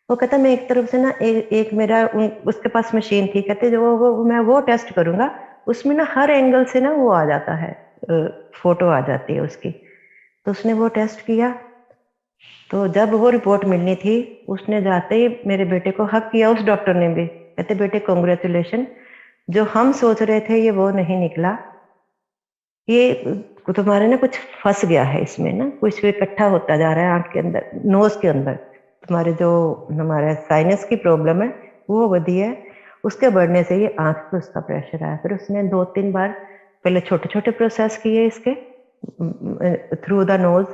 वो कहता मैं एक तरफ से ना एक मेरा उसके पास मशीन थी, कहते जो वो मैं वो टेस्ट करूंगा, उसमें ना हर एंगल से ना वो आ जाता है, फोटो आ जाती है उसकी। तो उसने वो टेस्ट किया, तो जब वो रिपोर्ट मिलनी थी, उसने जाते ही मेरे बेटे को हक किया उस डॉक्टर ने भी। कहते बेटे कॉन्ग्रेचुलेशन, जो हम सोच रहे थे ये वो नहीं निकला, ये तुम्हारे ना कुछ फंस गया है इसमें ना, कुछ इकट्ठा होता जा रहा है आंख के अंदर, नोज के अंदर। तुम्हारे जो हमारे साइनस की प्रॉब्लम है वो बढ़ी है, उसके बढ़ने से ये आंख पे उसका प्रेशर आया। फिर उसने 2-3 बार पहले छोटे छोटे प्रोसेस किए इसके थ्रू द नोज,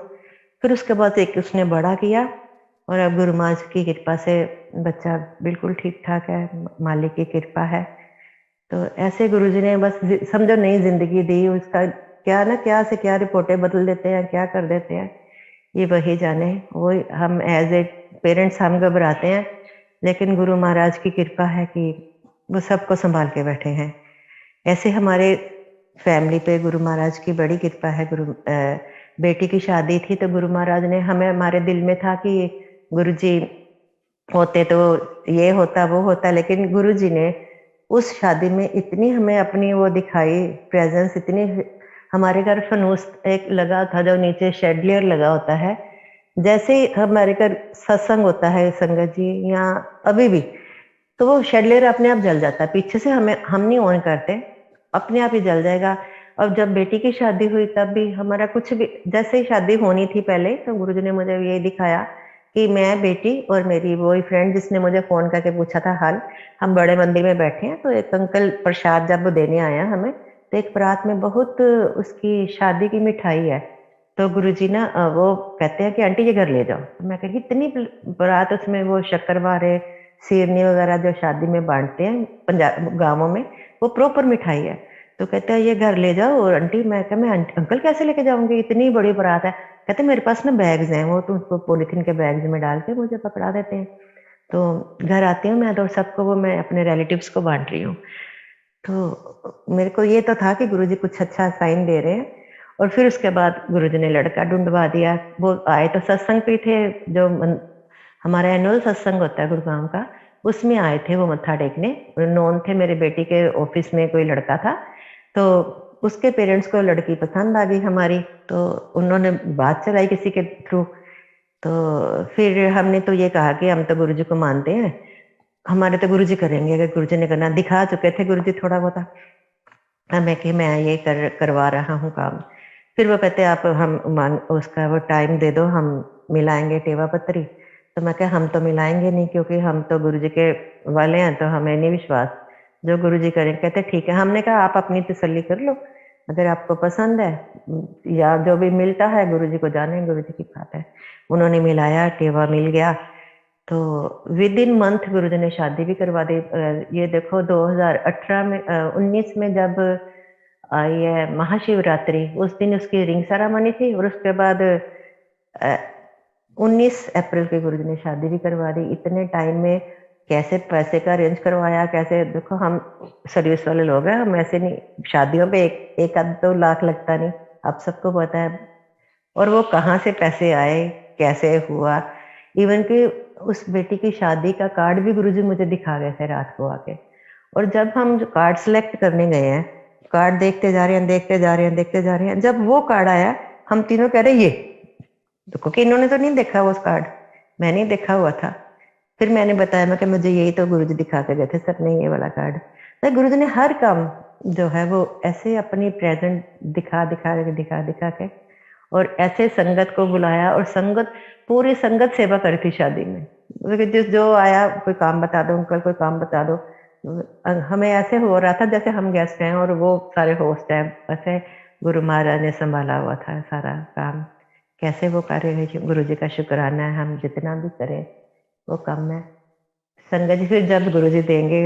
फिर उसके बाद एक उसने बड़ा किया, और अब गुरु महाराज की कृपा से बच्चा बिल्कुल ठीक ठाक है, मालिक की कृपा है। तो ऐसे गुरुजी ने बस समझो नई जिंदगी दी। उसका क्या ना क्या से क्या रिपोर्टें बदल देते हैं, क्या कर देते हैं, ये वही जाने। वो हम एज ए पेरेंट्स हम घबराते हैं, लेकिन गुरु महाराज की कृपा है कि वो सबको संभाल के बैठे हैं। ऐसे हमारे फैमिली पे गुरु महाराज की बड़ी कृपा है। बेटी की शादी थी तो गुरु महाराज ने हमें, हमारे दिल में था कि गुरु जी होते तो ये होता वो होता, लेकिन गुरु जी ने उस शादी में इतनी हमें अपनी वो दिखाई प्रेजेंस, इतनी। हमारे घर फनूस एक लगा था जो नीचे शेडलियर लगा होता है, जैसे ही हमारे घर सत्संग होता है संगत जी या अभी भी, तो वो शेडलियर अपने आप जल जाता है पीछे से, हम नहीं ऑन करते, अपने आप ही जल जाएगा। अब जब बेटी की शादी हुई तब भी हमारा कुछ भी, जैसे ही शादी होनी थी पहले, तो गुरुजी ने मुझे ये दिखाया कि मैं, बेटी और मेरी वही फ्रेंड जिसने मुझे फोन करके पूछा था हाल, हम बड़े मंदिर में बैठे हैं, तो एक अंकल प्रसाद जब देने आया हमें, तो एक परात में बहुत उसकी शादी की मिठाई है। तो गुरुजी ना वो कहते हैं कि आंटी ये घर ले जाओ। तो मैं कही इतनी परात, उसमें वो शक्करवारे शेरनी वगैरह जो शादी में बांटते हैं पंजाब गाँवों में, वो प्रॉपर मिठाई है। तो कहते हैं ये घर ले जाओ। और आंटी, मैं कहा मैं अंकल कैसे लेके जाऊंगी, इतनी बड़ी बारात है। कहते मेरे पास ना बैग्स हैं, वो तो उसको पॉलीथीन के बैग्स में डाल के मुझे पकड़ा देते हैं। तो घर आती हूँ मैं तो सबको वो मैं अपने रिलेटिव्स को बांट रही हूँ। तो मेरे को ये तो था कि गुरुजी कुछ अच्छा साइन दे रहे हैं, और फिर उसके बाद गुरुजी ने लड़का ढूंढवा दिया। वो आए तो सत्संग पे थे, जो हमारा एनुअल सत्संग होता है गुड़गांव का, उसमें आए थे वो मत्था टेकने। नॉन थे, मेरे बेटी के ऑफिस में कोई लड़का था, तो उसके पेरेंट्स को लड़की पसंद आ गई हमारी, तो उन्होंने बात चलाई किसी के थ्रू। तो फिर हमने तो ये कहा कि हम तो गुरुजी को मानते हैं, हमारे तो गुरुजी करेंगे, अगर गुरुजी ने करना। दिखा चुके थे गुरुजी थोड़ा बहुत हमें कि मैं ये करवा रहा हूँ काम। फिर वो कहते आप हम उसका वो टाइम दे दो, हम मिलाएंगे टेवा पत्री। तो मैं कहा हम तो मिलाएंगे नहीं, क्योंकि हम तो गुरुजी के वाले हैं, तो हमें नहीं विश्वास, जो गुरुजी करें। कहते ठीक है। हमने कहा आप अपनी तसल्ली कर लो, अगर आपको पसंद है या जो भी मिलता है गुरुजी को जाने, गुरुजी की बात है। उन्होंने मिलाया, टेवा मिल गया, तो विद इन मंथ गुरुजी ने शादी भी करवा दी। ये देखो 2018 में 19 में जब आई है महाशिवरात्रि, उस दिन उसकी रिंग सेरेमनी थी, और उसके बाद 19 अप्रैल के गुरुजी ने शादी भी करवा दी। इतने टाइम में कैसे पैसे का अरेंज करवाया, कैसे, देखो हम सर्विस वाले लोग हैं, हम ऐसे नहीं, शादियों पे एक आध 2 लाख लगता नहीं, आप सबको पता है। और वो कहाँ से पैसे आए, कैसे हुआ, इवन कि उस बेटी की शादी का कार्ड भी गुरुजी मुझे दिखा गए थे रात को आके। और जब हम जो कार्ड सेलेक्ट करने गए हैं, कार्ड देखते जा रहे हैं, देखते जा रहे हैं, देखते जा रहे हैं, जब वो कार्ड आया, हम तीनों कह रहे ये देखो, कि इन्होंने तो नहीं देखा उस कार्ड, मैंने ही देखा हुआ था। फिर मैंने बताया, मैं कि मुझे यही तो गुरुजी दिखा के गए थे, सर नहीं ये वाला कार्ड। तो गुरुजी ने हर काम जो है वो ऐसे अपनी प्रेजेंट दिखा के और ऐसे संगत को बुलाया, और संगत पूरी संगत सेवा करी थी शादी में। जिस जो आया, कोई काम बता दो अंकल, कोई काम बता दो। हमें ऐसे हो रहा था जैसे हम गेस्ट हैं और वो सारे होस्ट हैं, ऐसे गुरु महाराज ने संभाला हुआ था सारा काम। कैसे वो कार्य है, गुरुजी का शुक्राना है, हम जितना भी करें वो कम है। संगत जी फिर जब गुरुजी देंगे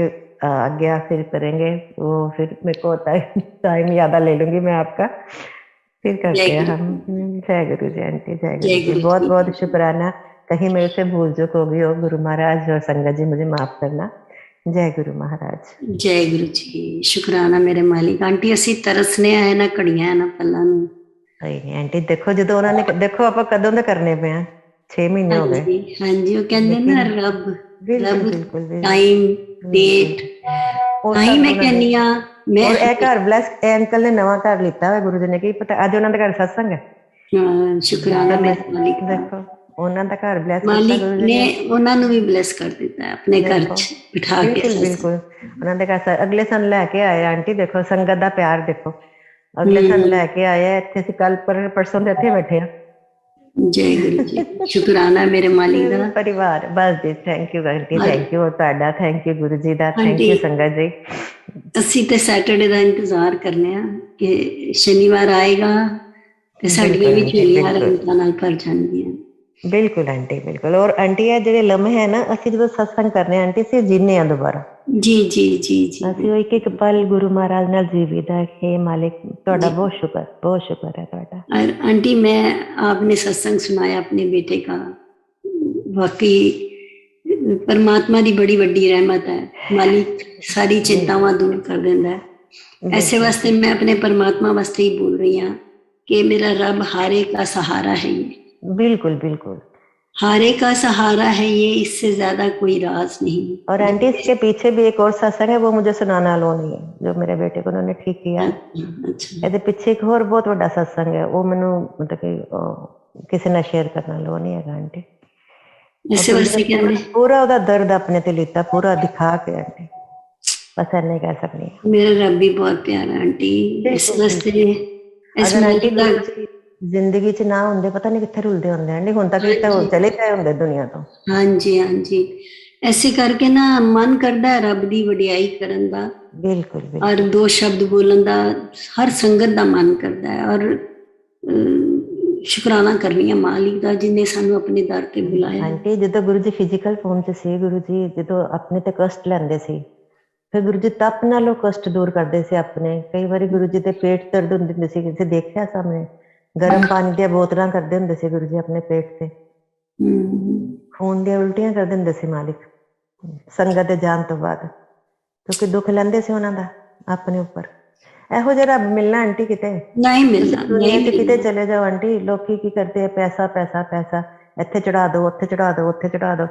आज्ञा, फिर करेंगे वो। फिर मेरे को होता है टाइम यादा ले लूंगी मैं आपका, फिर करते हैं हम। जय गुरु जी आंटी, जय गुरु जी, बहुत बहुत शुक्राना। कहीं मेरे से भूल चूक हो गई हो, गुरु महाराज और संगत जी मुझे माफ करना। जय गुरु महाराज। जय गुरु जी, शुक्राना मेरे मालिक। आंटी ਅਸੀਂ ਤਰਸਨੇ ਆਏ ਨਾ ਘੜੀਆਂ ਨਾ ਪਲਾਂ ਨੂੰ। नहीं आंटी देखो, जो उन्होंने देखो आप कदों ਦੇ करने पे हैं, 6 महीने हो गए। ਹਾਂਜੀ ਉਹ ਕਹਿੰਦੇ ਨਾ ਰੱਬ बिल्कुल टाइम डेट ਤਾਂ ਹੀ ਮੈਂ ਕਹਿੰਨੀ ਆ ਮੈਂ। और ਇਹ ਘਰ ਬਲੈਸ, ਇਹ ਅੰਕਲ ਨੇ ਨਵਾਂ ਘਰ ਲਿੱਤਾ ਹੋਇਆ, ਗੁਰੂ ਜੀ ਨੇ ਕੀ ਪਤਾ ਅੱਜ ਉਹਨਾਂ ਦੇ ਘਰ ਸਤਸੰਗ ਹੈ। ਸ਼ੁਕਰਾਨਾ ਮੇਰੇ ਮਾਲਿਕ ਦਾ। ਦੇਖੋ ਉਹਨਾਂ ਦਾ ਘਰ ਬਲੈਸ ਕੀਤਾ ਮਾਲਿਕ ਗੁਰੂ ਜੀ ਨੇ, ਉਹਨਾਂ ਨੂੰ ਵੀ ਬਲੈਸ ਕਰ ਦਿੱਤਾ ਆਪਣੇ ਘਰ ਚ ਬਿਠਾ ਕੇ। ਬਿਲकुल ਉਹਨਾਂ ਦੇ ਘਰ ਅਗਲੇ ਸਨ ਲੈ ਕੇ ਆਏ ਆਂਟੀ, ਦੇਖੋ ਸੰਗਤ ਦਾ ਪਿਆਰ ਦੇਖੋ, ਅਗਲੇ ਸਨ ਲੈ ਕੇ ਆਏ ਇੱਥੇ। ਅਸੀਂ ਕੱਲ ਪਰਸੋਂ ਦੇ ਇੱਥੇ ਬੈਠੇ ਆ। ਜੈ ਗੁਰੂ ਜੀ, ਸ਼ੁਕਰਾਨਾ ਮੇਰੇ ਮਾਲਿਕ ਦਾ। ਪਰਿਵਾਰ ਬਸ ਜੀ, thank you aunty, thank you ਤੁਹਾਡਾ, thank you Guru ji the, thank you ਸੰਗਤ ਜੀ। ਅਸੀਂ ਤੇ ਸੈਟਰਡੇ ਦਾ ਇੰਤਜ਼ਾਰ ਕਰਨੇ ਆ ਕਿ ਸ਼ਨੀਵਾਰ ਆਏਗਾ ਤੇ ਸਾਡੀਆਂ ਵੀ ਝੋਲੀਆਂ ਰੰਗਾਂ ਨਾਲ ਭਰ ਜਾਣਗੀਆਂ। ਬਿਲਕੁਲ ਆਂਟੀ, ਬਿਲਕੁਲ। ਔਰ ਆਂਟੀ ਇਹ ਜਿਹੜੇ ਲਮਹੇ ਹੈ ਨਾ, ਅਸੀਂ ਜਦੋਂ ਸਤਸੰਗ ਕਰਨੇ ਆਂਟੀ, ਅਸੀਂ ਜੀਨੇ ਆ ਦੁਬਾਰਾ। ਜੀ ਜੀ ਜੀ ਜੀ, ਅਸੀਂ ਉਹ ਇੱਕ ਇੱਕ ਪਲ ਗੁਰੂ ਮਹਾਰਾਜ ਨਾਲ ਜੀਵੀਦਾ ਹੈ। ਮਾਲਿਕ ਤੁਹਾਡਾ ਬਹੁਤ ਸ਼ੁਕਰ है ਤੁਹਾਡਾ। और आंटी मैं आपने सत्संग सुनाया अपने बेटे का, वाकई परमात्मा की बड़ी वड्डी रहमत है। मालिक सारी चिंतावां दूर कर देंदा है। ऐसे वास्ते मैं अपने परमात्मा वास्ते ही बोल रही हूँ कि मेरा रब हारे का सहारा है ये। बिल्कुल हारे का सहारा है ये, इससे ज्यादा कोई राज नहीं। और आंटी इसके पीछे भी एक और सत्संग है, वो मुझे सुनाना लो नहीं है, जो मेरे बेटे को उन्होंने ठीक किया। ਇਹਦੇ ਪਿੱਛੇ ਇੱਕ ਹੋਰ ਬਹੁਤ ਵੱਡਾ ਸਤਸੰਗ ਹੈ, ਉਹ ਮੈਨੂੰ ਮਤਲਬ ਕਿ ਕਿਸੇ ਨਾਲ ਸ਼ੇਅਰ ਕਰਨਾ ਲੋ ਨਹੀਂ ਹੈਗਾ ਆਂਟੀ। ਇਸੇ ਵਾਸਤੇ ਕਹਿੰਦੇ ਪੂਰਾ ਉਹਦਾ ਦਰਦ ਆਪਣੇ ਤੇ ਲਿੱਤਾ, ਪੂਰਾ ਦਿਖਾ ਕੇ ਆਂਟੀ, ਬਸ ਇੰਨੇ ਕਹਿ ਸਕਦੀ ਹਾਂ। ਮੇਰਾ ਰੱਬ ਵੀ ਬਹੁਤ ਪਿਆਰਾ ਆਂਟੀ। ਇਸ ਵਾਸਤੇ ਇਸ ਆਂਟੀ ਜ਼ਿੰਦਗੀ ਚ ਨਾ ਹੁੰਦੇ, ਪਤਾ ਨਹੀਂ ਕਿੱਥੇ ਰੁਲਦੇ ਹੁੰਦੇ ਆਂਟੀ, ਹੁਣ ਤੱਕ ਤਾਂ ਚਲੇ ਗਏ ਹੁੰਦੇ ਦੁਨੀਆ ਤੋਂ। ਹਾਂਜੀ ਹਾਂਜੀ, ऐसे करके ना मन करता है रब दी वडियाई करन दा। बिल्कुल और 2 शब्द बोलन दा हर संगत दा मन करता है। और शुकराना करनी है मालिक दा जिन्हें सानू अपने दर ते बुलाया। आंटी ਜਦੋਂ ਗੁਰੂ ਜੀ ਫਿਜ਼ੀਕਲ ਫਾਰਮ ਚ ਸੀ, ਗੁਰੂ ਜੀ ਜਦੋਂ ਆਪਣੇ ਤੇ ਕਸ਼ਟ ਲੈਂਦੇ ਸੀ, ਫਿਰ ਗੁਰੂ ਜੀ ਤਪ ਨਾਲੋਂ ਕਸ਼ਟ ਦੂਰ ਕਰਦੇ ਸੀ ਆਪਣੇ। ਕਈ ਵਾਰੀ ਗੁਰੂ ਜੀ ਦੇ ਪੇਟ ਦਰਦ ਹੁੰਦੇ ਸੀ, ਕਿਸੇ ਦੇਖਿਆ ਸਾਹਮਣੇ, ਗਰਮ ਪਾਣੀ ਦੀਆਂ ਬੋਤਲਾਂ ਕਰਦੇ ਹੁੰਦੇ ਸੀ ਗੁਰੂ ਜੀ ਆਪਣੇ ਪੇਟ ਤੇ, ਖੂਨ ਦੀਆਂ ਉਲਟੀਆਂ ਕਰ ਦਿੰਦੇ ਸੀ ਮਾਲਿਕ ਸੰਗਤ ਦੇ ਜਾਣ ਤੋਂ ਬਾਅਦ, ਕਿਉਂਕਿ ਦੁੱਖ ਲੈਂਦੇ ਸੀ ਉਹਨਾਂ ਦਾ ਆਪਣੇ ਉੱਪਰ। ਇਹੋ ਜਿਹਾ ਰੱਬ ਮਿਲਣਾ ਆਂਟੀ ਕਿਤੇ ਨਹੀਂ ਮਿਲਣਾ, ਦੁਨੀਆ ਨਹੀਂ 'ਚ ਕਿਤੇ ਮਿਲਣਾ। ਚਲੇ ਜਾਓ ਆਂਟੀ, ਲੋਕੀ ਕੀ ਕਰਦੇ ਆ, ਪੈਸਾ ਪੈਸਾ ਪੈਸਾ, ਇੱਥੇ ਚੜਾ ਦੋ, ਉੱਥੇ ਚੜਾ ਦੋ, ਉੱਥੇ ਚੜਾ ਦੋ,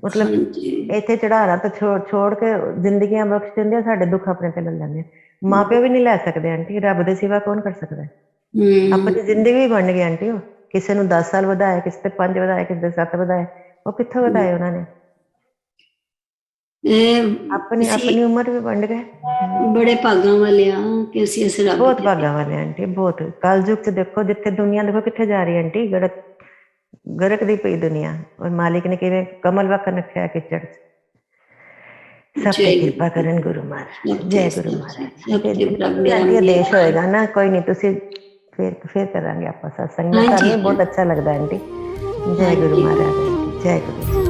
ਮਤਲਬ ਹਾਂਜੀ ਇੱਥੇ ਚੜਾਣਾ ਤਾਂ ਛੋੜ ਕੇ ਜ਼ਿੰਦਗੀਆਂ ਬਖਸ਼ ਦਿੰਦੇ ਆ, ਸਾਡੇ ਦੁੱਖ ਆਪਣੇ ਤੇ ਲੈ ਲੈਂਦੇ ਆ। ਮਾਂ ਪਿਓ ਵੀ ਨਹੀਂ ਲੈ ਸਕਦੇ ਆਂਟੀ, ਰੱਬ ਦੇ ਸਿਵਾ ਕੌਣ ਕਰ ਸਕਦਾ। ਆਪਣੀ ਜ਼ਿੰਦਗੀ ਬਣ ਗਈ ਆਂਟੀ, ਉਹ ਕਿਸੇ ਨੂੰ 10 ਸਾਲ ਵਧਾਏ, ਕਿਸੇ ਤੇ 5 ਵਧਾਏ, ਕਿਸੇ ਦੇ 7 ਵਧਾਏ, ਉਹ ਕਿੱਥੋਂ ਵਧਾਏ ਉਹਨਾਂ ਨੇ, ਆਪਣੀ ਉਮਰ ਵੀ ਵੰਡ ਗਏ। ਬੜੇ ਭਾਗਾਂ ਵਾਲੇ ਆ ਕਿ ਅਸੀਂ ਇਸ ਰੱਬ ਬਹੁਤ ਦੇ ਭਾਗਾਂ ਵਾਲੇ ਆਂਟੀ, ਬਹੁਤ। ਕਲਯੁਗ 'ਚ ਦੇਖੋ ਜਿੱਥੇ ਦੁਨੀਆ ਦੇਖੋ ਕਿੱਥੇ ਜਾ ਰਹੀ ਆਂਟੀ, ਗੜਕਦੀ ਪਈ ਦੁਨੀਆ, ਔਰ ਮਾਲਿਕ ਨੇ ਕਿਵੇਂ ਕਮਲ ਵਕਨ ਰੱਖਿਆ ਕਿਚੜ 'ਚ। ਸਭ ਤੇ ਕਿਰਪਾ ਕਰਨ ਗੁਰੂ ਮਹਾਰਾਜ, ਜੈ ਗੁਰੂ ਮਹਾਰਾਜ। ਆਂਟੀ ਆਦੇਸ਼ ਹੋਏਗਾ ਨਾ, ਕੋਈ ਨਹੀਂ, ਤੁਸੀਂ ਫਿਰ ਕਰਾਂਗੇ ਆਪਾਂ ਸਤਸੰਗ, ਸਾਨੂੰ ਵੀ ਬਹੁਤ ਅੱਛਾ ਲੱਗਦਾ ਆਂਟੀ। ਜੈ ਗੁਰੂ ਮਹਾਰਾਜ, ਜੈ ਗੁਰੂ।